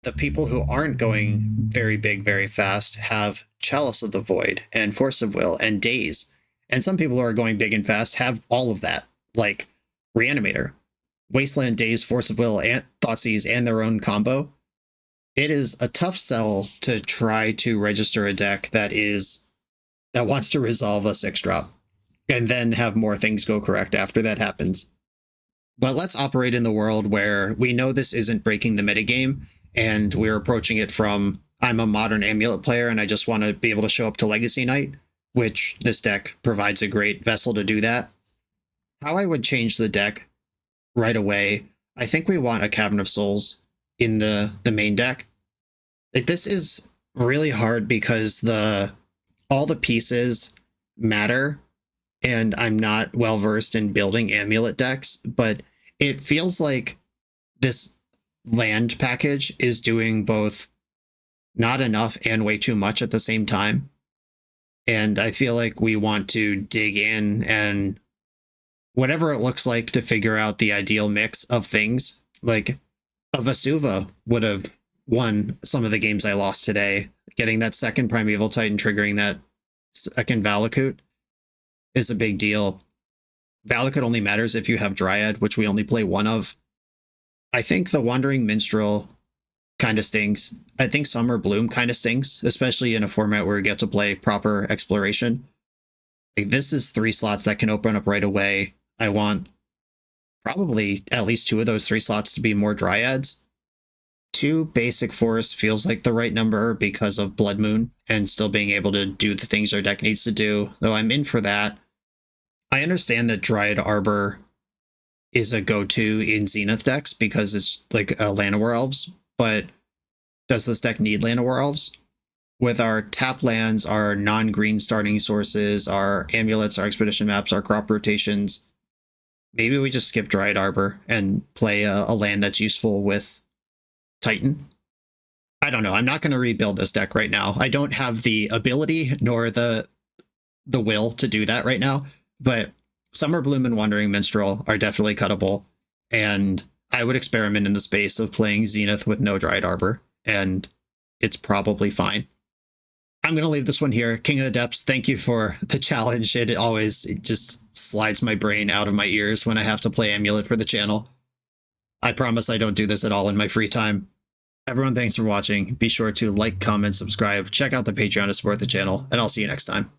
the people who aren't going very big, very fast have Chalice of the Void and Force of Will and Daze. And some people who are going big and fast have all of that, like Reanimator, Wasteland, Daze, Force of Will, and Thoughtseize, and their own combo. It is a tough sell to try to register a deck that wants to resolve a 6-drop and then have more things go correct after that happens. But let's operate in the world where we know this isn't breaking the metagame, and we're approaching it from, I'm a modern Amulet player and I just want to be able to show up to Legacy Night, which this deck provides a great vessel to do that. How I would change the deck right away, I think we want a Cavern of Souls in the main deck. Like, this is really hard because all the pieces matter, and I'm not well versed in building Amulet decks, but it feels like this land package is doing both not enough and way too much at the same time. And I feel like we want to dig in and whatever it looks like to figure out the ideal mix of things. Like a Vesuva would have won some of the games I lost today. Getting that second Primeval Titan, triggering that second Valakut is a big deal. Valakut only matters if you have Dryad, which we only play one of. I think the Wandering Minstrel kind of stings. I think Summer Bloom kind of stings, especially in a format where we get to play proper exploration. Like, this is 3 slots that can open up right away. I want probably at least 2 of those 3 slots to be more Dryads. 2 basic Forest feels like the right number because of Blood Moon and still being able to do the things our deck needs to do, though I'm in for that. I understand that Dryad Arbor is a go-to in Zenith decks because it's like Llanowar Elves, but does this deck need Llanowar Elves? With our tap lands, our non-green starting sources, our amulets, our expedition maps, our crop rotations, maybe we just skip Dryad Arbor and play a land that's useful with Titan. I don't know. I'm not going to rebuild this deck right now. I don't have the ability nor the will to do that right now, but Summer Bloom and Wandering Minstrel are definitely cuttable, and I would experiment in the space of playing Zenith with no Dryad Arbor, and it's probably fine. I'm going to leave this one here. King of the Depths, thank you for the challenge. It just slides my brain out of my ears when I have to play Amulet for the channel. I promise I don't do this at all in my free time. Everyone, thanks for watching. Be sure to like, comment, subscribe, check out the Patreon to support the channel, and I'll see you next time.